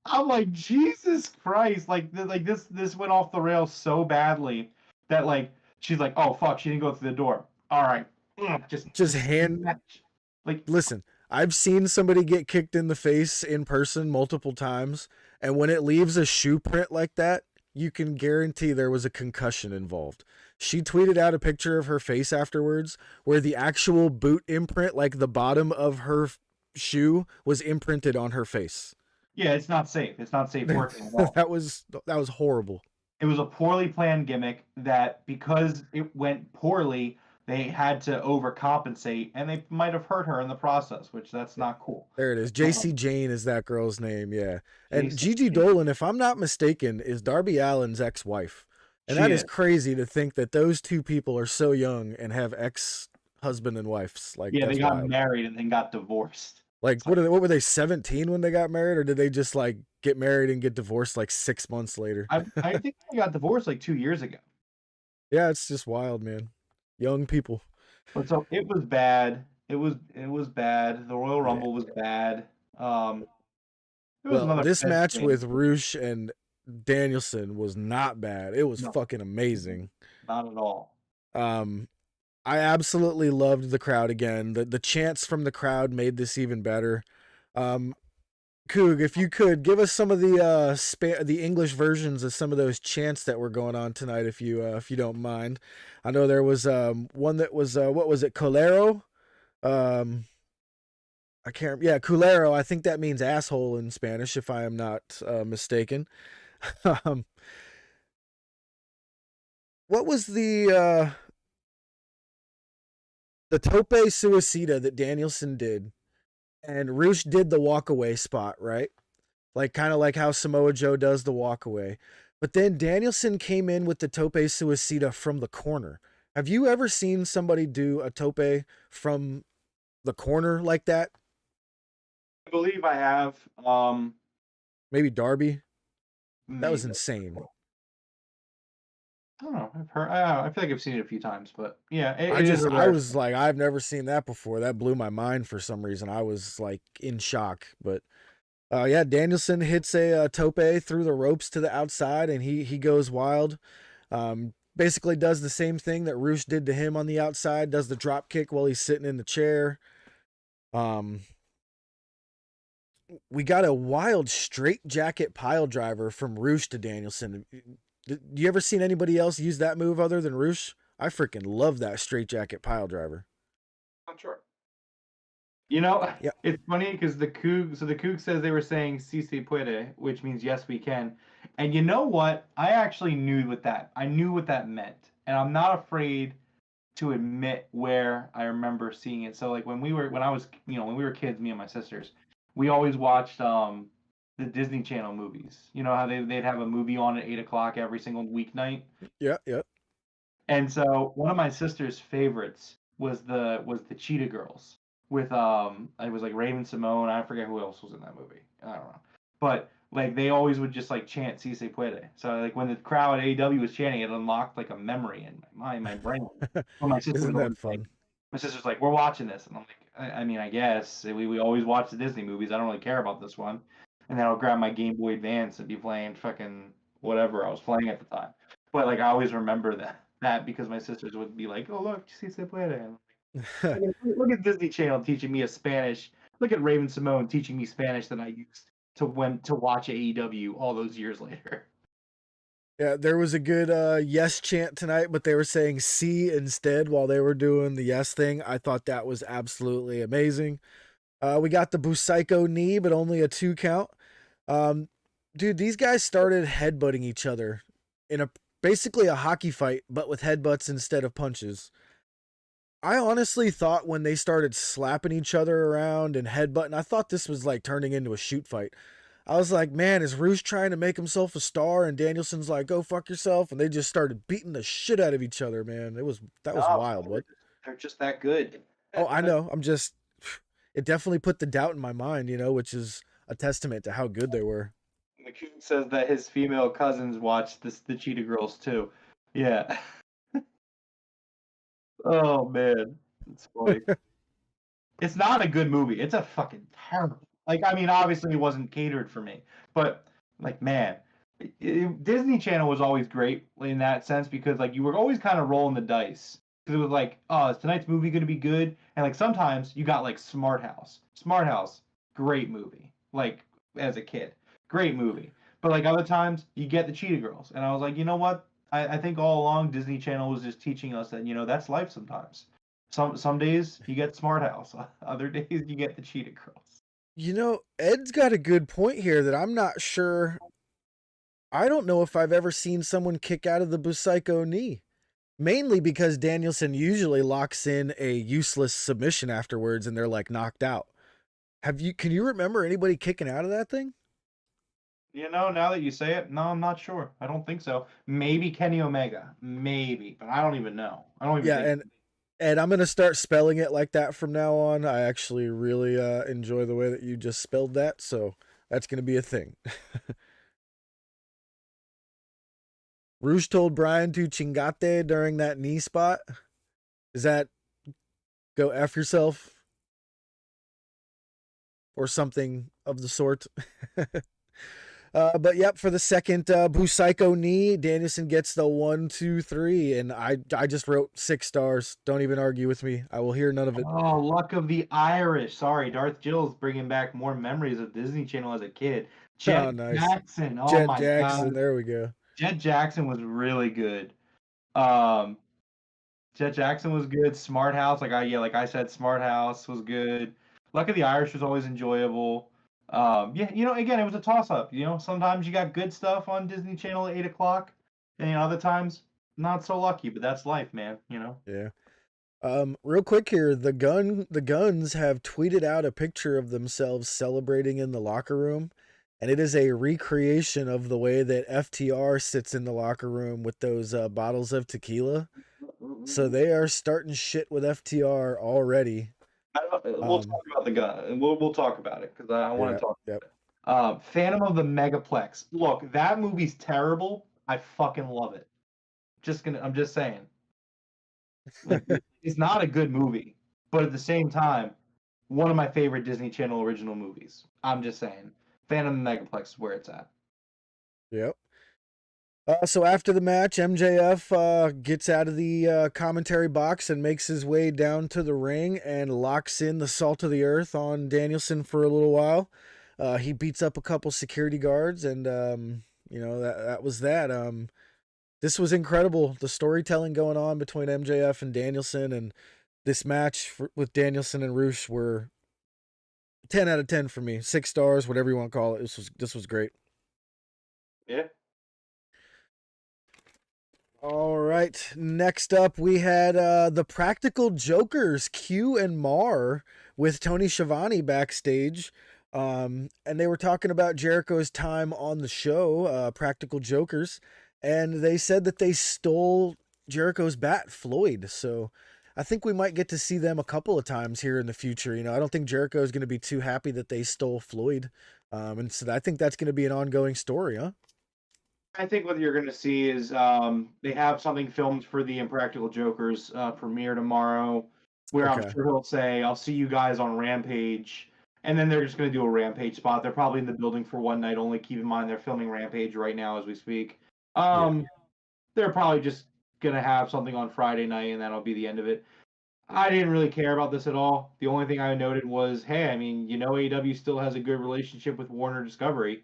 I'm like, Jesus Christ! Like this went off the rails so badly that like she's like, oh fuck, she didn't go through the door. All right, just hand. Like, listen, I've seen somebody get kicked in the face in person multiple times, and when it leaves a shoe print like that, you can guarantee there was a concussion involved. She tweeted out a picture of her face afterwards where the actual boot imprint, like the bottom of her shoe, was imprinted on her face. Yeah, it's not safe. It's not safe working at all. That was horrible. It was a poorly planned gimmick that because it went poorly, they had to overcompensate, and they might have hurt her in the process, which that's not cool. There it is. JC Jane is that girl's name, yeah. And Gigi Dolan, if I'm not mistaken, is Darby Allin's ex-wife. And that is crazy to think that those 2 people are so young and have ex-husband and wives. Like, yeah, they got married and then got divorced. Like, what were they, 17 when they got married, or did they just like get married and get divorced like 6 months later? I think they got divorced like 2 years ago. Yeah, it's just wild, man. Young people. But so it was bad. It was bad. The Royal Rumble was bad. This match with Roosh and Danielson was not bad. It was fucking amazing. Not at all. I absolutely loved the crowd again. The chants from the crowd made this even better. Coog, if you could give us some of the English versions of some of those chants that were going on tonight, if you don't mind. I know there was one that was what was it, Colero? I can't. Yeah, Culero. I think that means asshole in Spanish, if I am not mistaken. what was the tope suicida that Danielson did, and Roosh did the walkaway spot, right? Like kind of like how Samoa Joe does the walkaway. But then Danielson came in with the tope suicida from the corner. Have you ever seen somebody do a tope from the corner like that? I believe I have. Maybe Darby. That was Maybe. insane. I don't know. I've heard. I feel like I've seen it a few times, but yeah, I was like, I've never seen that before. That blew my mind for some reason. I was like in shock. But yeah, Danielson hits a tope through the ropes to the outside, and he goes wild. Basically does the same thing that Roosh did to him on the outside. Does the drop kick while he's sitting in the chair. We got a wild straight jacket pile driver from Roosh to Danielson. You ever seen anybody else use that move other than Roosh? I freaking love that straight jacket pile driver. I'm sure. You know, yeah. It's funny because the Coug says they were saying "si se puede," which means yes we can. And you know what? I actually knew what that meant, and I'm not afraid to admit where I remember seeing it. So like when we were kids, me and my sisters, we always watched the Disney Channel movies. You know how they'd have a movie on at 8 o'clock every single weeknight. Yeah. And so one of my sister's favorites was the Cheetah Girls with it was like Raven Simone. I forget who else was in that movie. I don't know. But like they always would just like chant "Si se puede." So like when the crowd at AEW was chanting, it unlocked like a memory in my brain. My sister Isn't was that fun? my sister's like, "We're watching this," and I'm like, I mean, I guess we always watch the Disney movies. I don't really care about this one. And then I'll grab my Game Boy Advance and be playing fucking whatever I was playing at the time. But like I always remember that because my sisters would be like, "Oh look, si se puede." And I'm like, look at Disney Channel teaching me a Spanish. Look at Raven Simone teaching me Spanish that I used to watch AEW all those years later. Yeah, there was a good yes chant tonight, but they were saying "see" instead while they were doing the yes thing. I thought that was absolutely amazing. We got the Busaiku knee, but only a 2 count. Dude, these guys started headbutting each other in basically a hockey fight, but with headbutts instead of punches. I honestly thought when they started slapping each other around and headbutting, I thought this was like turning into a shoot fight. I was like, man, is Roosh trying to make himself a star? And Danielson's like, go fuck yourself. And they just started beating the shit out of each other, man. That was wild. What? They're just that good. Oh, I know. It definitely put the doubt in my mind, which is a testament to how good they were. McCoon says that his female cousins watched the Cheetah Girls too. Yeah. Oh man, it's funny. It's not a good movie. It's a fucking terrible. Like, I mean, obviously it wasn't catered for me, but like, man, Disney Channel was always great in that sense because like you were always kind of rolling the dice because it was like, oh, is tonight's movie going to be good? And like sometimes you got like Smart House. Smart House, great movie. Like as a kid, great movie. But like other times you get the Cheetah Girls, and I was like, you know what? I think all along Disney Channel was just teaching us that that's life sometimes. Some days you get Smart House, other days you get the Cheetah Girls. Ed's got a good point here that I'm not sure. I don't know if I've ever seen someone kick out of the Busaiku knee. Mainly because Danielson usually locks in a useless submission afterwards and they're like knocked out. Can you remember anybody kicking out of that thing? Now that you say it, no, I'm not sure. I don't think so. Maybe Kenny Omega. Maybe, but I don't even know. I don't even think. And I'm going to start spelling it like that from now on. I actually really enjoy the way that you just spelled that, so that's going to be a thing. Roosh told Brian to chingate during that knee spot. Is that go F yourself? Or something of the sort? But yep, for the second Busaiku knee, Danielson gets the 1, 2, 3, and I just wrote 6 stars. Don't even argue with me. I will hear none of it. Oh, luck of the Irish. Sorry, Darth Gill's bringing back more memories of Disney Channel as a kid. Jet Jackson. Oh Jet my Jackson. God. There we go. Jet Jackson was really good. Jet Jackson was good. Smart House, like I said, Smart House was good. Luck of the Irish was always enjoyable. Again, it was a toss up. Sometimes you got good stuff on Disney Channel at 8 o'clock, and other times not so lucky, but that's life, man. Yeah. Real quick here, the Guns have tweeted out a picture of themselves celebrating in the locker room, and it is a recreation of the way that FTR sits in the locker room with those bottles of tequila. So they are starting shit with FTR already. We'll talk about the gun. We'll talk about it because I want to talk. Yep. Phantom of the Megaplex. Look, that movie's terrible. I fucking love it. I'm just saying. Like, it's not a good movie, but at the same time, one of my favorite Disney Channel original movies. I'm just saying. Phantom of the Megaplex is where it's at. Yep. So after the match, MJF gets out of the commentary box and makes his way down to the ring and locks in the Salt of the Earth on Danielson for a little while. He beats up a couple security guards, and that was that. This was incredible. The storytelling going on between MJF and Danielson, and this match with Danielson and Roosh were 10 out of 10 for me. 6 stars, whatever you want to call it. This was great. Yeah. All right. Next up, we had the Practical Jokers, Q and Mar, with Tony Schiavone backstage. And they were talking about Jericho's time on the show, Practical Jokers. And they said that they stole Jericho's bat, Floyd. So I think we might get to see them a couple of times here in the future. I don't think Jericho is going to be too happy that they stole Floyd. And so I think that's going to be an ongoing story, huh? I think what you're going to see is they have something filmed for the Impractical Jokers premiere tomorrow, where I'm sure he'll say, "I'll see you guys on Rampage," and then they're just going to do a Rampage spot. They're probably in the building for one night only. Keep in mind they're filming Rampage right now as we speak. They're probably just going to have something on Friday night, and that'll be the end of it. I didn't really care about this at all. The only thing I noted was, hey, I mean, AEW still has a good relationship with Warner Discovery.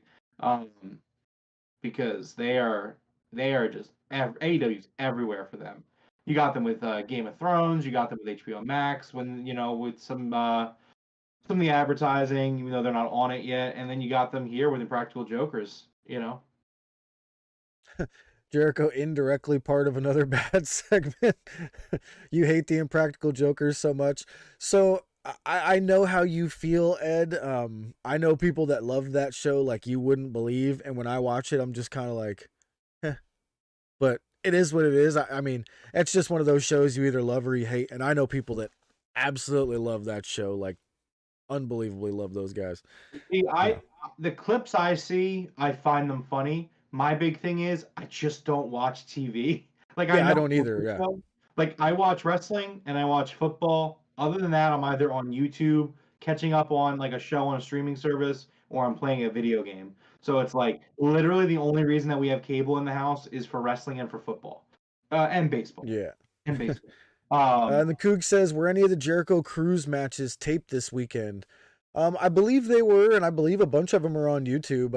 Because they are just AEW's everywhere for them. You got them with Game of Thrones, you got them with HBO Max when with some of the advertising, even though they're not on it yet, and then you got them here with Impractical Jokers. Jericho indirectly part of another bad segment. You hate the Impractical Jokers so much. So I know how you feel, Ed. I know people that love that show like you wouldn't believe, and when I watch it, I'm just kind of like, But it is what it is. I mean, it's just one of those shows you either love or you hate, and I know people that absolutely love that show, like unbelievably love those guys. See, the clips I see, I find them funny. My big thing is I just don't watch TV. Like I don't either. Yeah. Like I watch wrestling and I watch football. Other than that, I'm either on YouTube catching up on like a show on a streaming service or I'm playing a video game. So it's like literally the only reason that we have cable in the house is for wrestling and for football, and baseball. Yeah. And baseball. And the Coog says, were any of the Jericho Cruise matches taped this weekend? I believe they were, and I believe a bunch of them are on YouTube.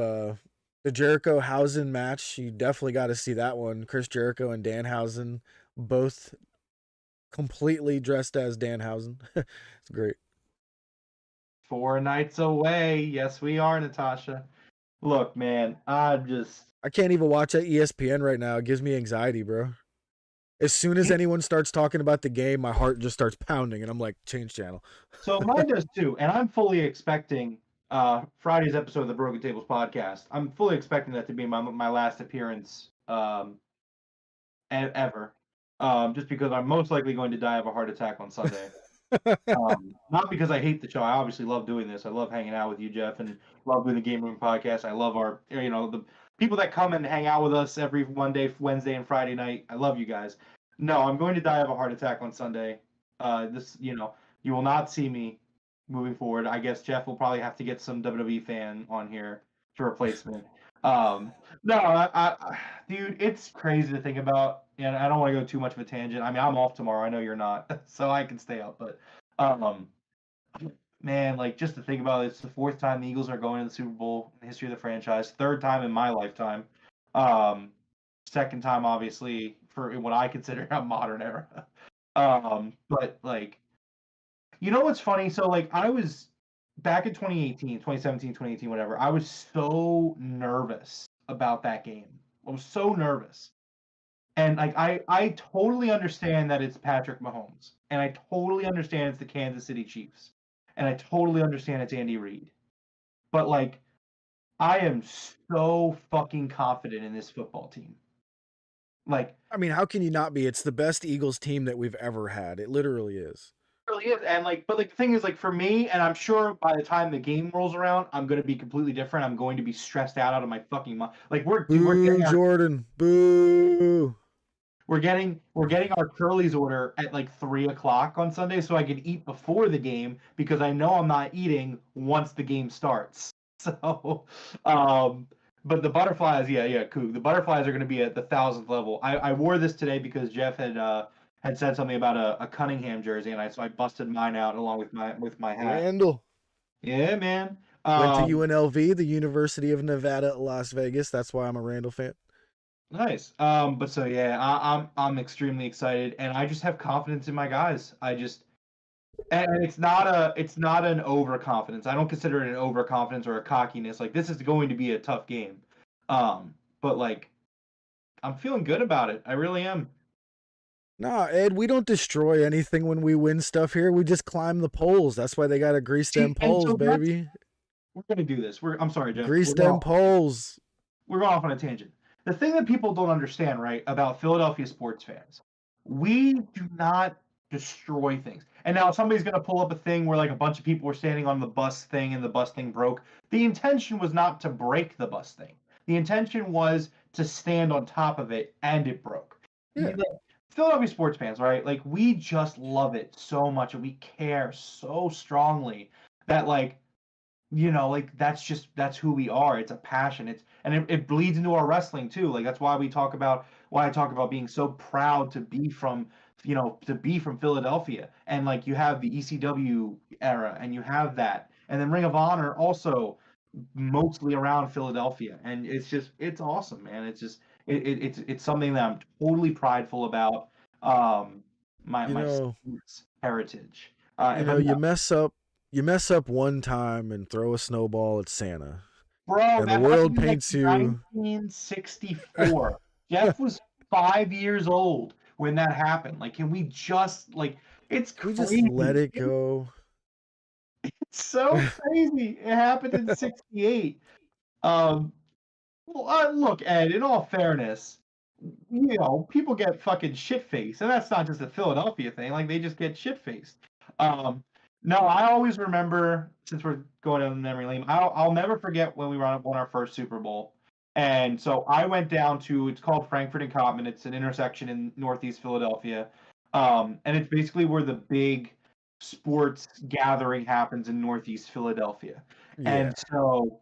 The Jericho Housen match, you definitely got to see that one. Chris Jericho and Danhausen, both completely dressed as Danhausen. It's great. 4 nights away. Yes, we are, Natasha. Look, man, I can't even watch that ESPN right now. It gives me anxiety, bro. As soon as anyone starts talking about the game, my heart just starts pounding, and I'm like, change channel. So mine does too, and I'm fully expecting Friday's episode of the Broken Tables podcast. I'm fully expecting that to be my last appearance ever, just because I'm most likely going to die of a heart attack on Sunday. Not because I hate the show. I obviously love doing this. I love hanging out with you, Jeff, and love doing the Game Room podcast. I love our, the people that come and hang out with us every Monday, Wednesday, and Friday night. I love you guys. No, I'm going to die of a heart attack on Sunday. You will not see me moving forward. I guess Jeff will probably have to get some WWE fan on here to replace me. Dude, it's crazy to think about, and I don't want to go too much of a tangent. I mean, I'm off tomorrow. I know you're not, so I can stay up. But, man, like just to think about it, it's the 4th time the Eagles are going to the Super Bowl in the history of the franchise. 3rd time in my lifetime. 2nd time, obviously, for what I consider a modern era. But like, what's funny? So like, I was back in 2017, 2018, whatever. I was so nervous about that game. I was so nervous. And like I totally understand that it's Patrick Mahomes, and I totally understand it's the Kansas City Chiefs, and I totally understand it's Andy Reid. But like, I am so fucking confident in this football team. Like, I mean, how can you not be? It's the best Eagles team that we've ever had. It literally is. it really is. And like, but like the thing is, like for me, and I'm sure by the time the game rolls around, I'm gonna be completely different. I'm going to be stressed out of my fucking mind. Like we're Boo, getting Jordan. Boo. we're getting our Curly's order at like 3 o'clock on Sunday, so I can eat before the game because I know I'm not eating once the game starts. So, but the butterflies, yeah, cool. The butterflies are going to be at the 1,000th level. I wore this today because Jeff had said something about a Cunningham jersey, and so I busted mine out along with my hat. Randall. Yeah, man. Went to UNLV, the University of Nevada, Las Vegas. That's why I'm a Randall fan. Nice. But so yeah, I'm extremely excited, and I just have confidence in my guys. And it's not an overconfidence. I don't consider it an overconfidence or a cockiness. Like this is going to be a tough game. But like I'm feeling good about it. I really am. Nah, Ed, we don't destroy anything when we win stuff here. We just climb the poles. That's why they gotta grease them poles, baby. We're gonna do this. I'm sorry, Jeff. Grease them poles. We're going off on a tangent. The thing that people don't understand, right, about Philadelphia sports fans, we do not destroy things. And now somebody's going to pull up a thing where like a bunch of people were standing on the bus thing and the bus thing broke. The intention was not to break the bus thing. The intention was to stand on top of it, and it broke. Yeah. Like, Philadelphia sports fans, right? Like we just love it so much, and we care so strongly that like, you know, like that's who we are. It's a passion. It bleeds into our wrestling too. Like that's why I talk about being so proud to be from Philadelphia. And like you have the ECW era, and you have that, and then Ring of Honor also mostly around Philadelphia, and it's awesome, man. It's something that I'm totally prideful about. My sports heritage. You mess up one time and throw a snowball at Santa. Bro, and the world paints you. 1964. Jeff was 5 years old when that happened. Like, can we just it's crazy. We just let it go. It's so crazy. It happened in 68. Look, Ed, in all fairness, you know, people get fucking shit-faced, and that's not just a Philadelphia thing. Like, they just get shit-faced. No, I always remember, since we're going down the memory lane, I'll never forget when we won our first Super Bowl. And so I went down to, it's called Frankfurt and Cottman. It's an intersection in Northeast Philadelphia. And it's basically where the big sports gathering happens in Northeast Philadelphia. Yeah. And so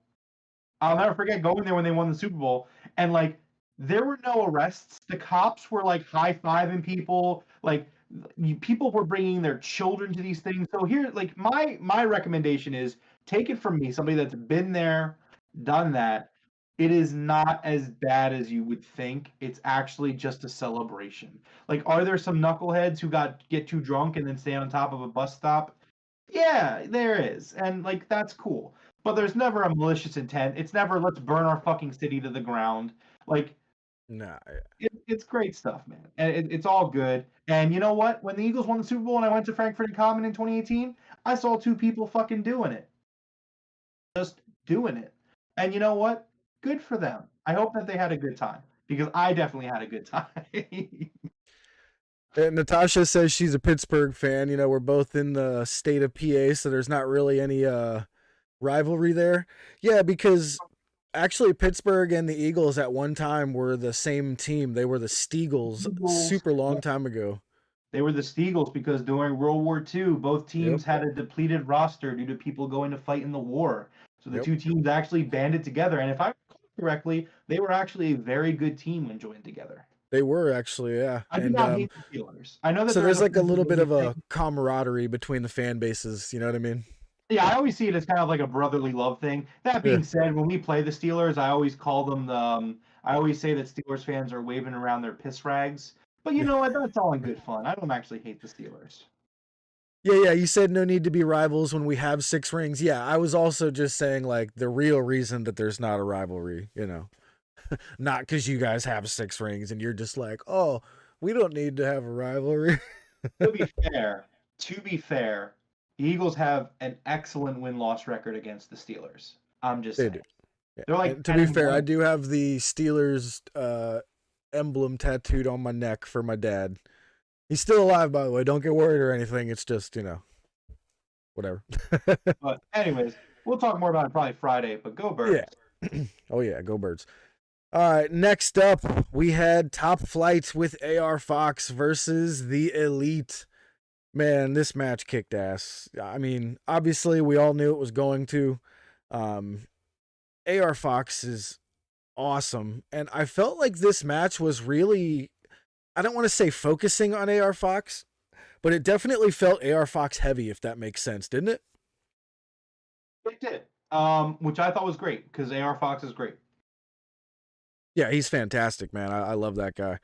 I'll never forget going there when they won the Super Bowl. And like, there were no arrests. The cops were like high-fiving people. Like, people were bringing their children to these things. So here, like, my recommendation is, take it from me, somebody that's been there, done that. It is not as bad as you would think. It's actually just a celebration. Like, are there some knuckleheads who get too drunk and then stay on top of a bus stop? Yeah, there is. And like, that's cool. But there's never a malicious intent. It's never, let's burn our fucking city to the ground. Like, nah, it's great stuff, man. And it's all good. And you know what? When the Eagles won the Super Bowl and I went to Frankfurt and Cottman in 2018, I saw two people fucking doing it. Just doing it. And you know what? Good for them. I hope that they had a good time, because I definitely had a good time. And Natasha says she's a Pittsburgh fan. You know, we're both in the state of PA, so there's not really any rivalry there. Yeah, because actually Pittsburgh and the Eagles at one time were the same team. They were the Steagles super long time ago. They were the Steagles because during World War II, both teams had a depleted roster due to people going to fight in the war. So the two teams actually banded together. And if I recall correctly, they were actually a very good team when joined together. They were actually, yeah. I do not hate the Steelers. I know that so there's like a little bit of a camaraderie between the fan bases. You know what I mean? Yeah, I always see it as kind of like a brotherly love thing. That being said, when we play the Steelers, I always call them I always say that Steelers fans are waving around their piss rags. But you know what? That's all in good fun. I don't actually hate the Steelers. Yeah. You said no need to be rivals when we have 6 rings. Yeah, I was also just saying like the real reason that there's not a rivalry, you know. Not because you guys have 6 rings and you're just like, oh, we don't need to have a rivalry. To be fair, the Eagles have an excellent win-loss record against the Steelers. I'm just They saying. do. Yeah. They're like And to be fair, 10-1. I do have the Steelers emblem tattooed on my neck for my dad. He's still alive, by the way. Don't get worried or anything. It's just, whatever. But anyways, we'll talk more about it probably Friday, but go Birds. Yeah. Oh, yeah. Go Birds. All right. Next up, we had Top Flight with AR Fox versus the Elite. Man, this match kicked ass. I mean, obviously, we all knew it was going to. AR Fox is awesome. And I felt like this match was really, I don't want to say focusing on AR Fox, but it definitely felt AR Fox heavy, if that makes sense, didn't it? It did. Which I thought was great because AR Fox is great. Yeah, he's fantastic, man. I love that guy.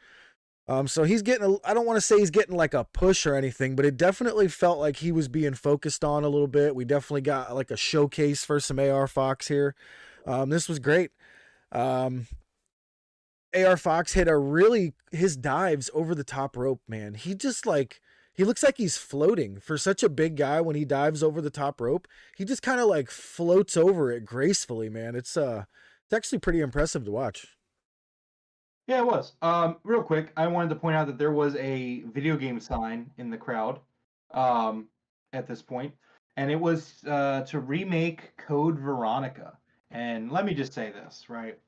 So he's getting, I don't want to say he's getting like a push or anything, but it definitely felt like he was being focused on a little bit. We definitely got like a showcase for some AR Fox here. This was great. AR Fox hit his dives over the top rope, man. He just he looks like he's floating for such a big guy. When he dives over the top rope, he just kind of like floats over it gracefully, man. It's actually pretty impressive to watch. Yeah, it was. Real quick, I wanted to point out that there was a video game sign in the crowd at this point, and it was to remake Code Veronica. And let me just say this, right?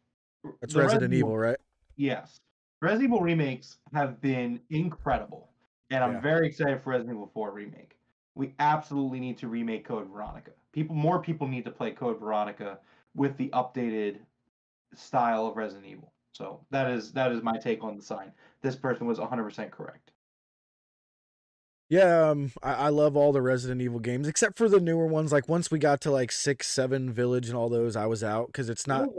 That's The Resident Evil, right? Yes. Resident Evil remakes have been incredible, and I'm Yeah. very excited for Resident Evil 4 remake. We absolutely need to remake Code Veronica. More people need to play Code Veronica with the updated style of Resident Evil. So that is my take on the sign. This person was 100% correct. Yeah, I love all the Resident Evil games except for the newer ones. Like once we got to like 6, 7 Village and all those, I was out because it's not.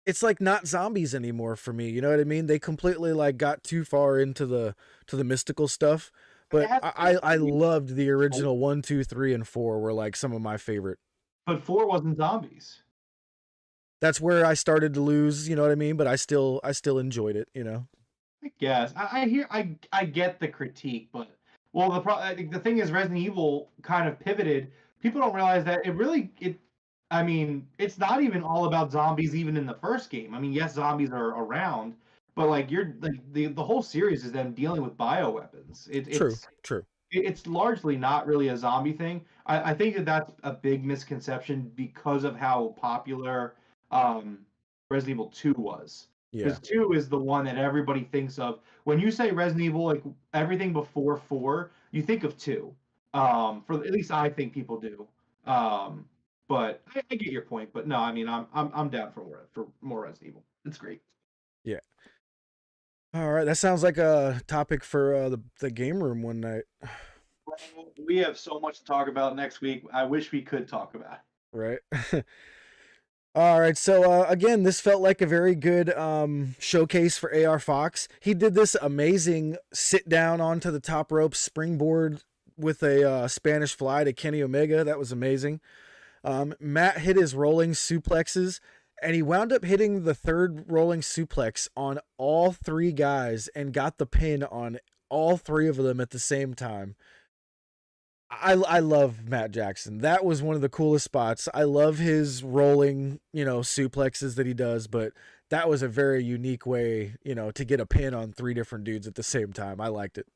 It's like not zombies anymore for me. You know what I mean? They completely like got too far into the mystical stuff. But I loved the original 1, 2, 3, and 4 were like some of my favorite. But 4 wasn't zombies. That's where I started to lose, you know what I mean? But I still enjoyed it, I guess I get the critique, but I think the thing is Resident Evil kind of pivoted. People don't realize that I mean, it's not even all about zombies even in the first game. I mean, yes, zombies are around, but like the whole series is them dealing with bioweapons. True. It's largely not really a zombie thing. I think that's a big misconception because of how popular Resident Evil 2 was. Yeah. Because 2 is the one that everybody thinks of. When you say Resident Evil, like everything before 4, you think of 2. For at least I think people do. But I get your point. But no, I mean I'm down for more Resident Evil. It's great. Yeah. All right, that sounds like a topic for the game room one night. We have so much to talk about next week. I wish we could talk about it. Right. All right, so again, this felt like a very good showcase for AR Fox. He did this amazing sit down onto the top rope springboard with a Spanish fly to Kenny Omega. That was amazing. Matt hit his rolling suplexes, and he wound up hitting the third rolling suplex on all 3 guys and got the pin on all 3 of them at the same time. I love Matt Jackson. That was one of the coolest spots. I love his rolling, suplexes that he does, but that was a very unique way, to get a pin on 3 different dudes at the same time. I liked it.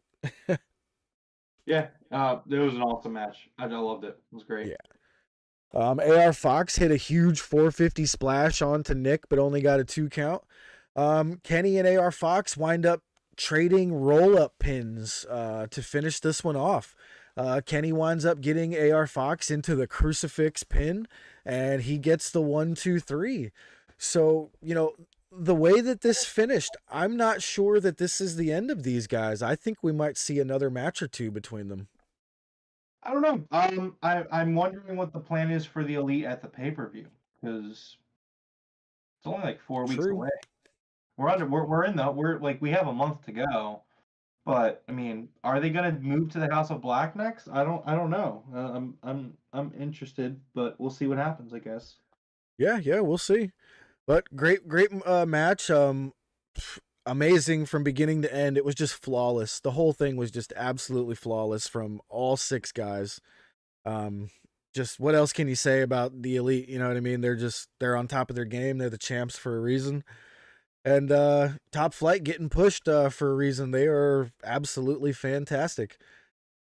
Yeah, it was an awesome match. I loved it. It was great. Yeah. AR Fox hit a huge 450 splash onto Nick, but only got a 2 count. Kenny and AR Fox wind up trading roll-up pins to finish this one off. Kenny winds up getting AR Fox into the crucifix pin, and he gets the 1, 2, 3. So, the way that this finished, I'm not sure that this is the end of these guys. I think we might see another match or 2 between them. I don't know. I'm wondering what the plan is for the Elite at the pay-per-view, because it's only like 4 weeks away. We have a month to go. But I mean, are they gonna move to the House of Black next? I don't know. I'm interested, but we'll see what happens, I guess. Yeah, we'll see. But great match. Amazing from beginning to end. It was just flawless. The whole thing was just absolutely flawless from all 6 guys. Just what else can you say about the Elite? You know what I mean? They're on top of their game. They're the champs for a reason. And Top Flight getting pushed for a reason. They are absolutely fantastic.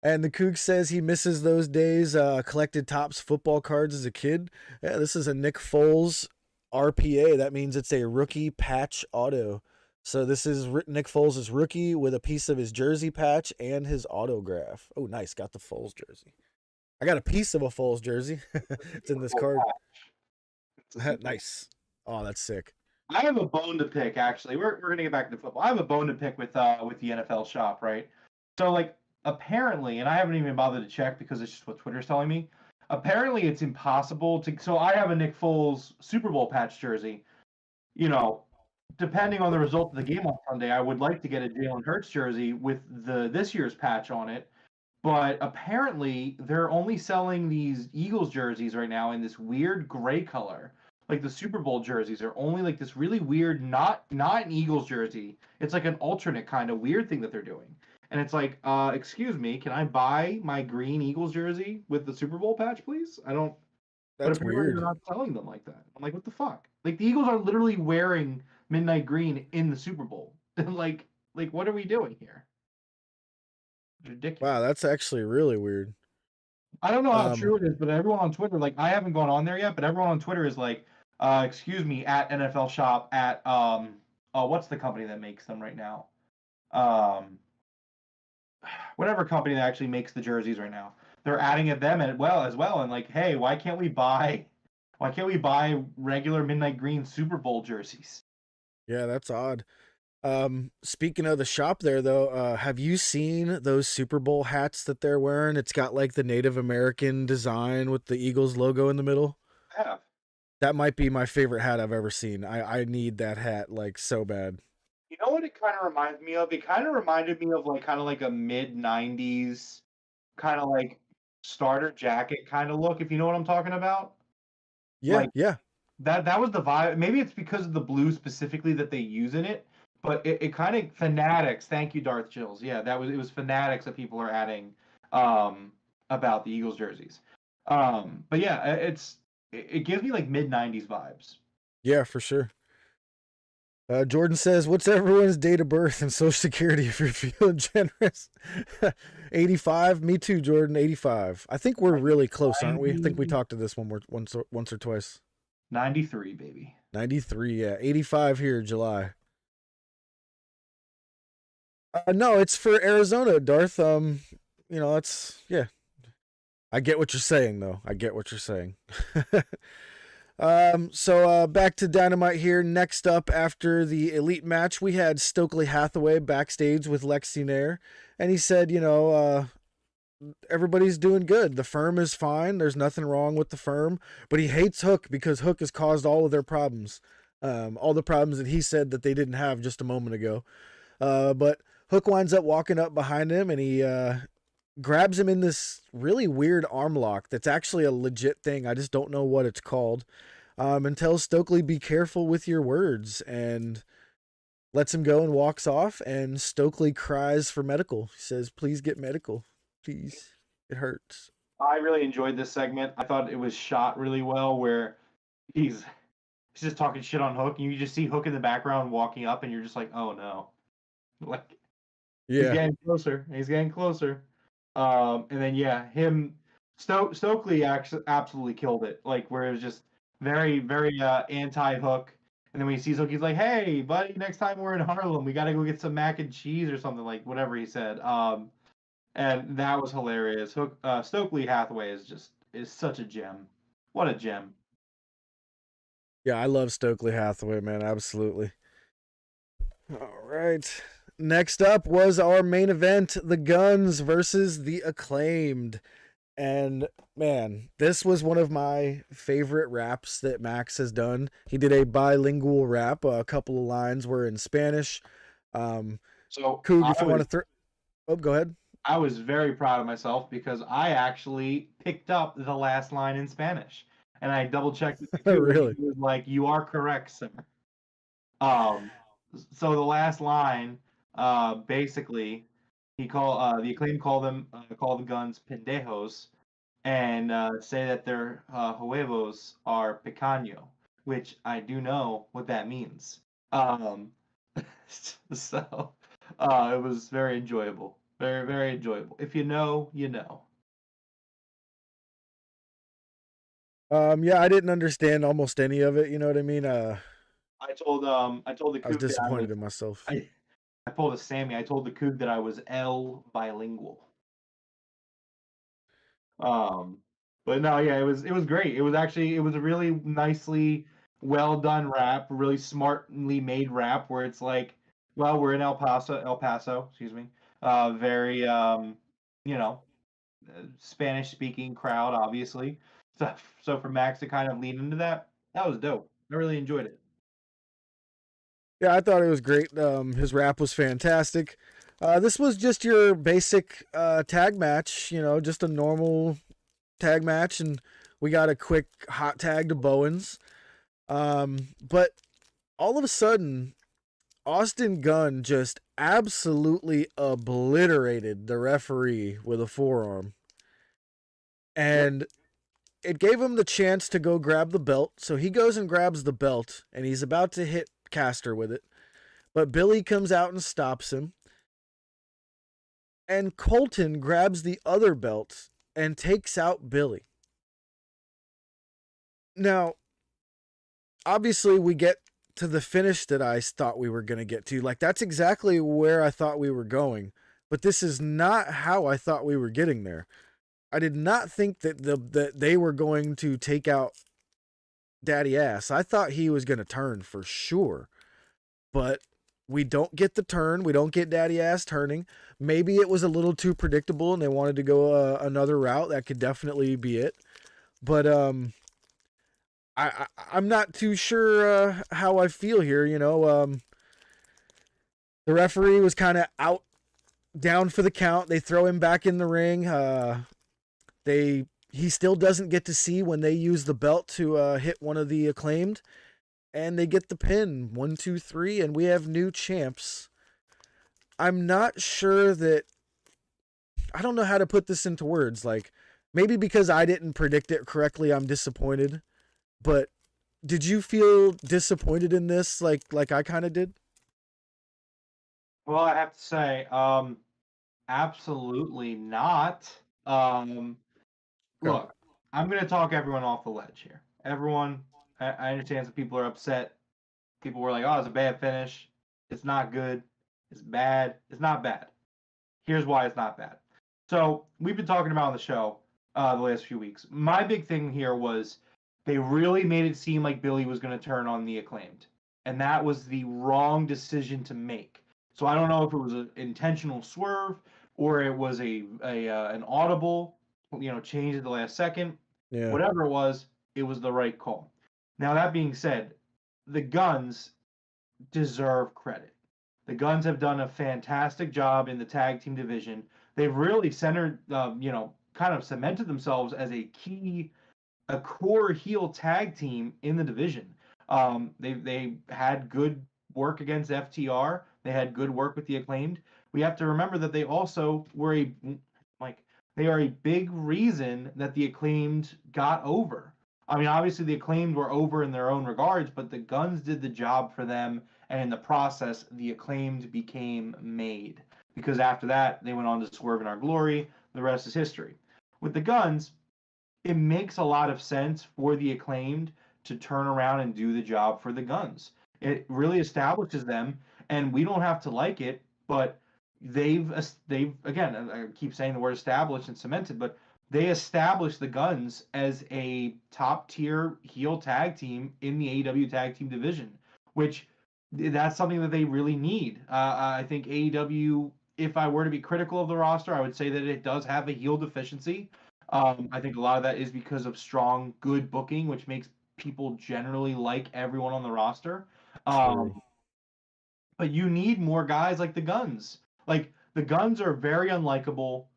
And the Coug says he misses those days, collected Topps football cards as a kid. Yeah, this is a Nick Foles RPA. That means it's a rookie patch auto. So this is Nick Foles' rookie with a piece of his jersey patch and his autograph. Oh, nice. Got the Foles jersey. I got a piece of a Foles jersey. It's in this card. Nice. Oh, that's sick. I have a bone to pick, actually. We're going to get back to football. I have a bone to pick with the NFL shop, right? So, like, apparently, and I haven't even bothered to check because it's just what Twitter's telling me. Apparently, it's impossible to. So, I have a Nick Foles Super Bowl patch jersey. You know, depending on the result of the game on Sunday, I would like to get a Jalen Hurts jersey with this year's patch on it. But apparently, they're only selling these Eagles jerseys right now in this weird gray color. Like the Super Bowl jerseys are only like this really weird, not an Eagles jersey. It's like an alternate kind of weird thing that they're doing. And it's like, excuse me, can I buy my green Eagles jersey with the Super Bowl patch, please? I don't. That's but apparently weird. they're not selling them like that. I'm like, what the fuck? Like the Eagles are literally wearing midnight green in the Super Bowl. like what are we doing here? It's ridiculous. Wow, that's actually really weird. I don't know how true it is, but everyone on Twitter, like I haven't gone on there yet, but everyone on Twitter is like, excuse me, at NFL Shop at what's the company that makes them right now? Whatever company that actually makes the jerseys right now. They're adding at them as well, and like, hey, why can't we buy regular midnight green Super Bowl jerseys? Yeah, that's odd. Speaking of the shop there though, have you seen those Super Bowl hats that they're wearing? It's got like the Native American design with the Eagles logo in the middle. Yeah. That might be my favorite hat I've ever seen. I need that hat like so bad. You know what it kind of reminds me of? It kind of reminded me of like kind of like a mid-90s kind of like starter jacket kind of look, if you know what I'm talking about. Yeah, Like, yeah. That was the vibe. Maybe it's because of the blue specifically that they use in it, but it kind of Fanatics. Thank you, Darth Chills. Yeah, it was Fanatics that people are adding about the Eagles jerseys. But yeah, it gives me like mid-90s vibes. Yeah, for sure. Jordan says, what's everyone's date of birth and social security if you're feeling generous? 85. Me too, Jordan. 85. I think we're really close, aren't we? I think we talked to this one once or twice. 93, baby. 93, yeah. 85 here, July. No, it's for Arizona, Darth. That's, yeah. I get what you're saying, though. I get what you're saying. So back to Dynamite here. Next up, after the Elite match, we had Stokely Hathaway backstage with Lexi Nair, and he said, everybody's doing good. The firm is fine. There's nothing wrong with the firm, but he hates Hook because Hook has caused all of their problems. All the problems that he said that they didn't have just a moment ago. But Hook winds up walking up behind him, and he grabs him in this really weird arm lock that's actually a legit thing. I just don't know what it's called. And tells Stokely, be careful with your words, and lets him go and walks off. And Stokely cries for medical. He says, please get medical. Please. It hurts. I really enjoyed this segment. I thought it was shot really well where he's just talking shit on Hook, and you just see Hook in the background walking up, and you're just like, oh no. Like, yeah. He's getting closer. He's getting closer. And then, yeah, Stokely actually absolutely killed it. Like, where it was just very, very anti-Hook. And then when he sees Hook, he's like, hey, buddy, next time we're in Harlem, we got to go get some mac and cheese or something, like whatever he said. And that was hilarious. Stokely Hathaway is such a gem. What a gem. Yeah, I love Stokely Hathaway, man. Absolutely. All right. Next up was our main event, the Guns versus the Acclaimed. And man, this was one of my favorite raps that Max has done. He did a bilingual rap. A couple of lines were in Spanish. So Coog, if you want to go ahead. I was very proud of myself because I actually picked up the last line in Spanish. and I double checked it Oh, too. really? He was like, "You are correct, sir." Um, so the last line, basically, the Acclaim call the Guns pendejos, and say that their huevos are picanho, which I do know what that means. Um, so it was very enjoyable, very very enjoyable. If you know, you know. Yeah, I didn't understand almost any of it. You know what I mean? I told the I was Coug that disappointed in myself. I pulled a Sammy. I told the Coug that I was L bilingual. Um, but no, yeah, it was great. It was a really nicely well done rap, really smartly made rap where it's like, well, we're in El Paso, excuse me. Very you know, Spanish speaking crowd, obviously. So for Max to kind of lean into that, that was dope. I really enjoyed it. Yeah, I thought it was great. His rap was fantastic. This was just your basic tag match, you know, just a normal tag match, and we got a quick hot tag to Bowens. But all of a sudden, Austin Gunn just absolutely obliterated the referee with a forearm. And it gave him the chance to go grab the belt. So he goes and grabs the belt, and he's about to hit Caster with it. But Billy comes out and stops him. And Colton grabs the other belt and takes out Billy. Now, obviously, we get to the finish that I thought we were going to get to. Like, that's exactly where I thought we were going. But this is not how I thought we were getting there. I did not think that they were going to take out Daddy Ass. I thought he was going to turn for sure. But we don't get the turn. We don't get Daddy Ass turning. Maybe it was a little too predictable and they wanted to go another route. That could definitely be it. But I'm not too sure how I feel here. You know, the referee was kind of out, down for the count. They throw him back in the ring. He still doesn't get to see when they use the belt to hit one of the Acclaimed, and they get the pin. 1, 2, 3, and we have new champs. I'm not sure that. I don't know how to put this into words. Like, maybe because I didn't predict it correctly, I'm disappointed. But did you feel disappointed in this, like I kind of did? Well, I have to say, absolutely not. Okay. Look, I'm going to talk everyone off the ledge here. Everyone, I understand some people are upset. People were like, "Oh, it's a bad finish. It's not good. It's bad. It's not bad." Here's why it's not bad. So we've been talking about on the show the last few weeks. My big thing here was they really made it seem like Billy was going to turn on the Acclaimed, and that was the wrong decision to make. So I don't know if it was an intentional swerve or it was an audible, change at the last second. Yeah. Whatever it was the right call. Now that being said, the Guns deserve credit. The Guns have done a fantastic job in the tag team division. They've really centered, kind of cemented themselves as a core heel tag team in the division. They had good work against FTR. They had good work with the Acclaimed. We have to remember that they also were they are a big reason that the Acclaimed got over. I mean, obviously the Acclaimed were over in their own regards, but the Guns did the job for them, and in the process, the Acclaimed became made. Because after that, they went on to Swerve in Our Glory. The rest is history. With the Guns, it makes a lot of sense for the Acclaimed to turn around and do the job for the Guns. It really establishes them, and we don't have to like it, but they've again, I keep saying the word established and cemented, but they established the Guns as a top tier heel tag team in the AEW tag team division, which that's something that they really need. I think AEW, if I were to be critical of the roster, I would say that it does have a heel deficiency. I think a lot of that is because of strong, good booking, which makes people generally like everyone on the roster. True. But you need more guys like the Guns. Like the Guns are very unlikable,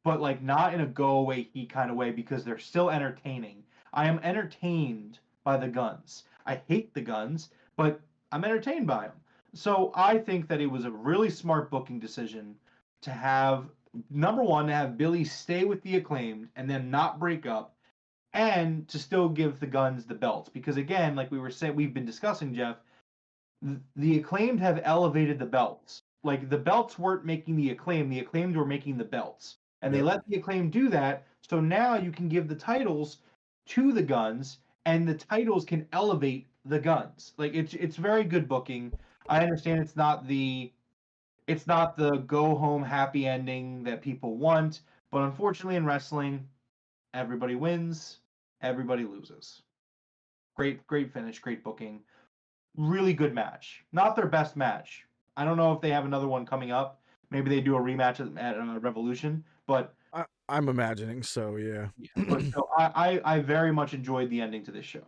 but like not in a go away heat kind of way because they're still entertaining. I am entertained by the Guns. I hate the Guns, but I'm entertained by them. So I think that it was a really smart booking decision to have, number one, to have Billy stay with the Acclaimed and then not break up, and to still give the Guns the belts. Because again, like we were saying, we've been discussing, Jeff, the Acclaimed have elevated the belts. Like the belts weren't making the Acclaimed were making the belts. And they let the Acclaimed do that. So now you can give the titles to the Guns, and the titles can elevate the Guns. Like it's very good booking. I understand it's not the go home happy ending that people want, but unfortunately in wrestling, everybody wins, everybody loses. Great finish, great booking. Really good match. Not their best match. I don't know if they have another one coming up. Maybe they do a rematch at Revolution, but I'm imagining so, yeah. But so I very much enjoyed the ending to this show.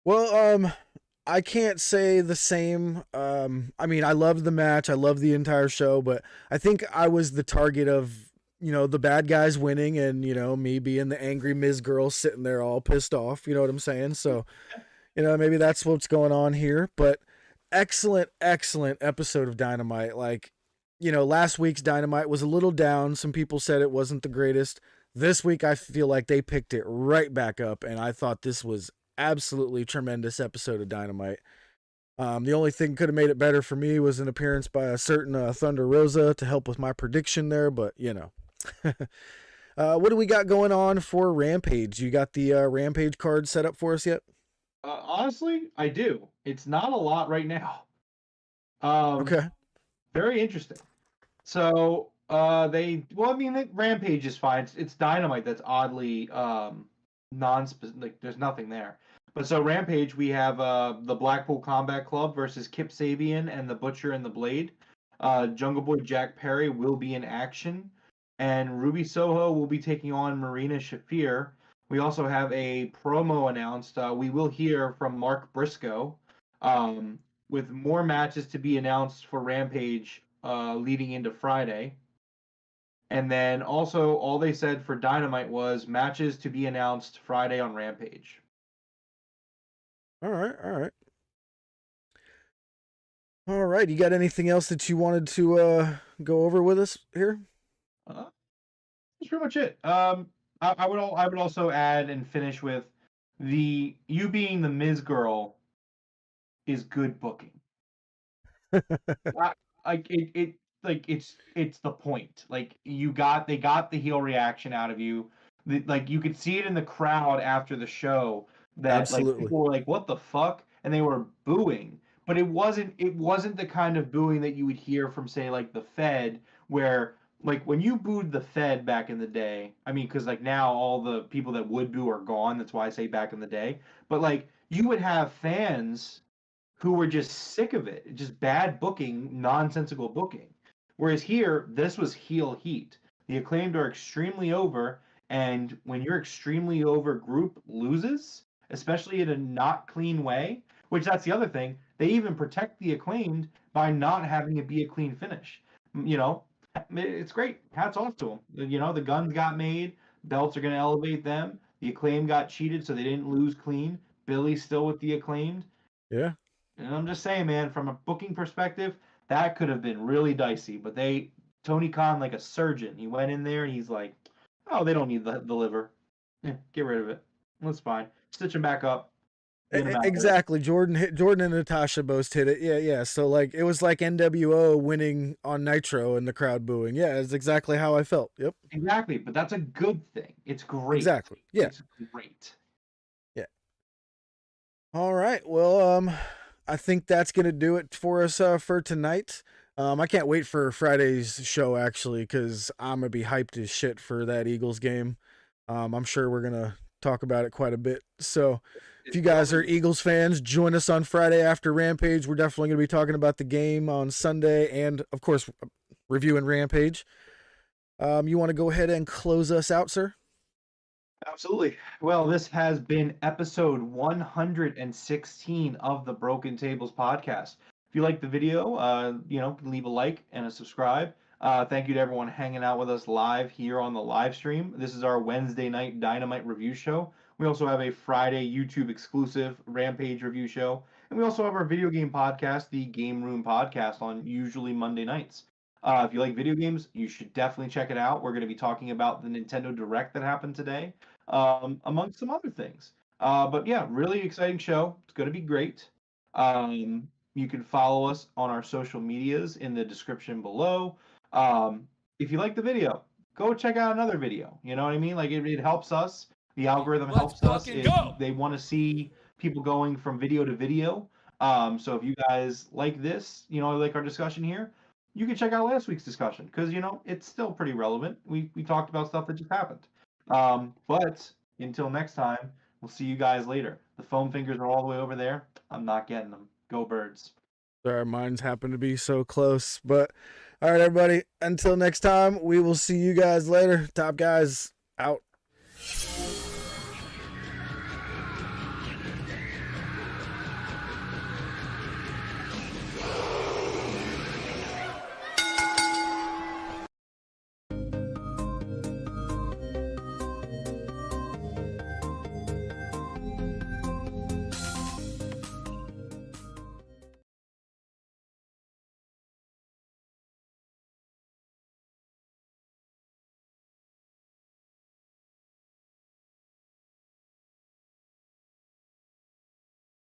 Well, I can't say the same. I mean, I loved the match. I loved the entire show, but I think I was the target of, the bad guys winning and, me being the angry Miz girl sitting there all pissed off. You know what I'm saying? So, maybe that's what's going on here. But excellent episode of Dynamite. Like, last week's Dynamite was a little down. Some people said it wasn't the greatest. This week, I feel like they picked it right back up, and I thought this was absolutely tremendous episode of Dynamite. The only thing could have made it better for me was an appearance by a certain Thunder Rosa to help with my prediction there, but what do we got going on for Rampage? You got the Rampage card set up for us yet? Honestly, I do. It's not a lot right now. Okay. Very interesting. So Rampage is fine. It's Dynamite that's oddly non-specific. Like, there's nothing there. But so Rampage, we have the Blackpool Combat Club versus Kip Sabian and the Butcher and the Blade. Jungle Boy Jack Perry will be in action, and Ruby Soho will be taking on Marina Shafir. We also have a promo announced. We will hear from Mark Briscoe, with more matches to be announced for Rampage leading into Friday. And then also, all they said for Dynamite was matches to be announced Friday on Rampage. All right. You got anything else that you wanted to go over with us here? That's pretty much it. I would also add and finish with you being the Miz girl is good booking. It's the point. Like they got the heel reaction out of you. Like you could see it in the crowd after the show that Absolutely. like people were like, "What the fuck?" and they were booing. But it wasn't the kind of booing that you would hear from, say, like the Fed, where like when you booed the Fed back in the day. I mean, because like now all the people that would boo are gone. That's why I say back in the day. But like you would have fans who were just sick of it, just bad booking, nonsensical booking. Whereas here, this was heel heat. The Acclaimed are extremely over, and when your extremely over group loses, especially in a not clean way, which that's the other thing, they even protect the Acclaimed by not having it be a clean finish. It's great. Hats off to them. The Guns got made. Belts are going to elevate them. The Acclaimed got cheated, so they didn't lose clean. Billy's still with the Acclaimed. Yeah. And I'm just saying, man, from a booking perspective, that could have been really dicey. But Tony Khan, like a surgeon, he went in there and he's like, "Oh, they don't need the liver. Yeah, get rid of it. That's fine. Stitch him back up." Exactly. Jordan and Natasha both hit it. Yeah. So like it was like NWO winning on Nitro and the crowd booing. Yeah, it's exactly how I felt. Yep. Exactly, but that's a good thing. It's great. Exactly. Yeah. It's great. Yeah. All right. Well, I think that's gonna do it for us for tonight. I can't wait for Friday's show actually, because I'm gonna be hyped as shit for that Eagles game. I'm sure we're gonna talk about it quite a bit. So if you guys are Eagles fans, join us on Friday after Rampage. We're definitely going to be talking about the game on Sunday and, of course, reviewing Rampage. You want to go ahead and close us out, sir? Absolutely. Well, this has been episode 116 of the Broken Tables podcast. If you like the video, leave a like and a subscribe. Thank you to everyone hanging out with us live here on the live stream. This is our Wednesday night Dynamite review show. We also have a Friday YouTube exclusive Rampage review show. And we also have our video game podcast, the Game Room Podcast, on usually Monday nights. If you like video games, you should definitely check it out. We're going to be talking about the Nintendo Direct that happened today, amongst some other things. But yeah, really exciting show. It's going to be great. You can follow us on our social medias in the description below. If you like the video, go check out another video. You know what I mean? Like it helps us. The algorithm helps us. They want to see people going from video to video. So if you guys like this, like our discussion here, you can check out last week's discussion because it's still pretty relevant. We talked about stuff that just happened. But until next time, we'll see you guys later. The foam fingers are all the way over there. I'm not getting them. Go Birds. Our minds happen to be so close. But all right, everybody, until next time, we will see you guys later. Top Guys out.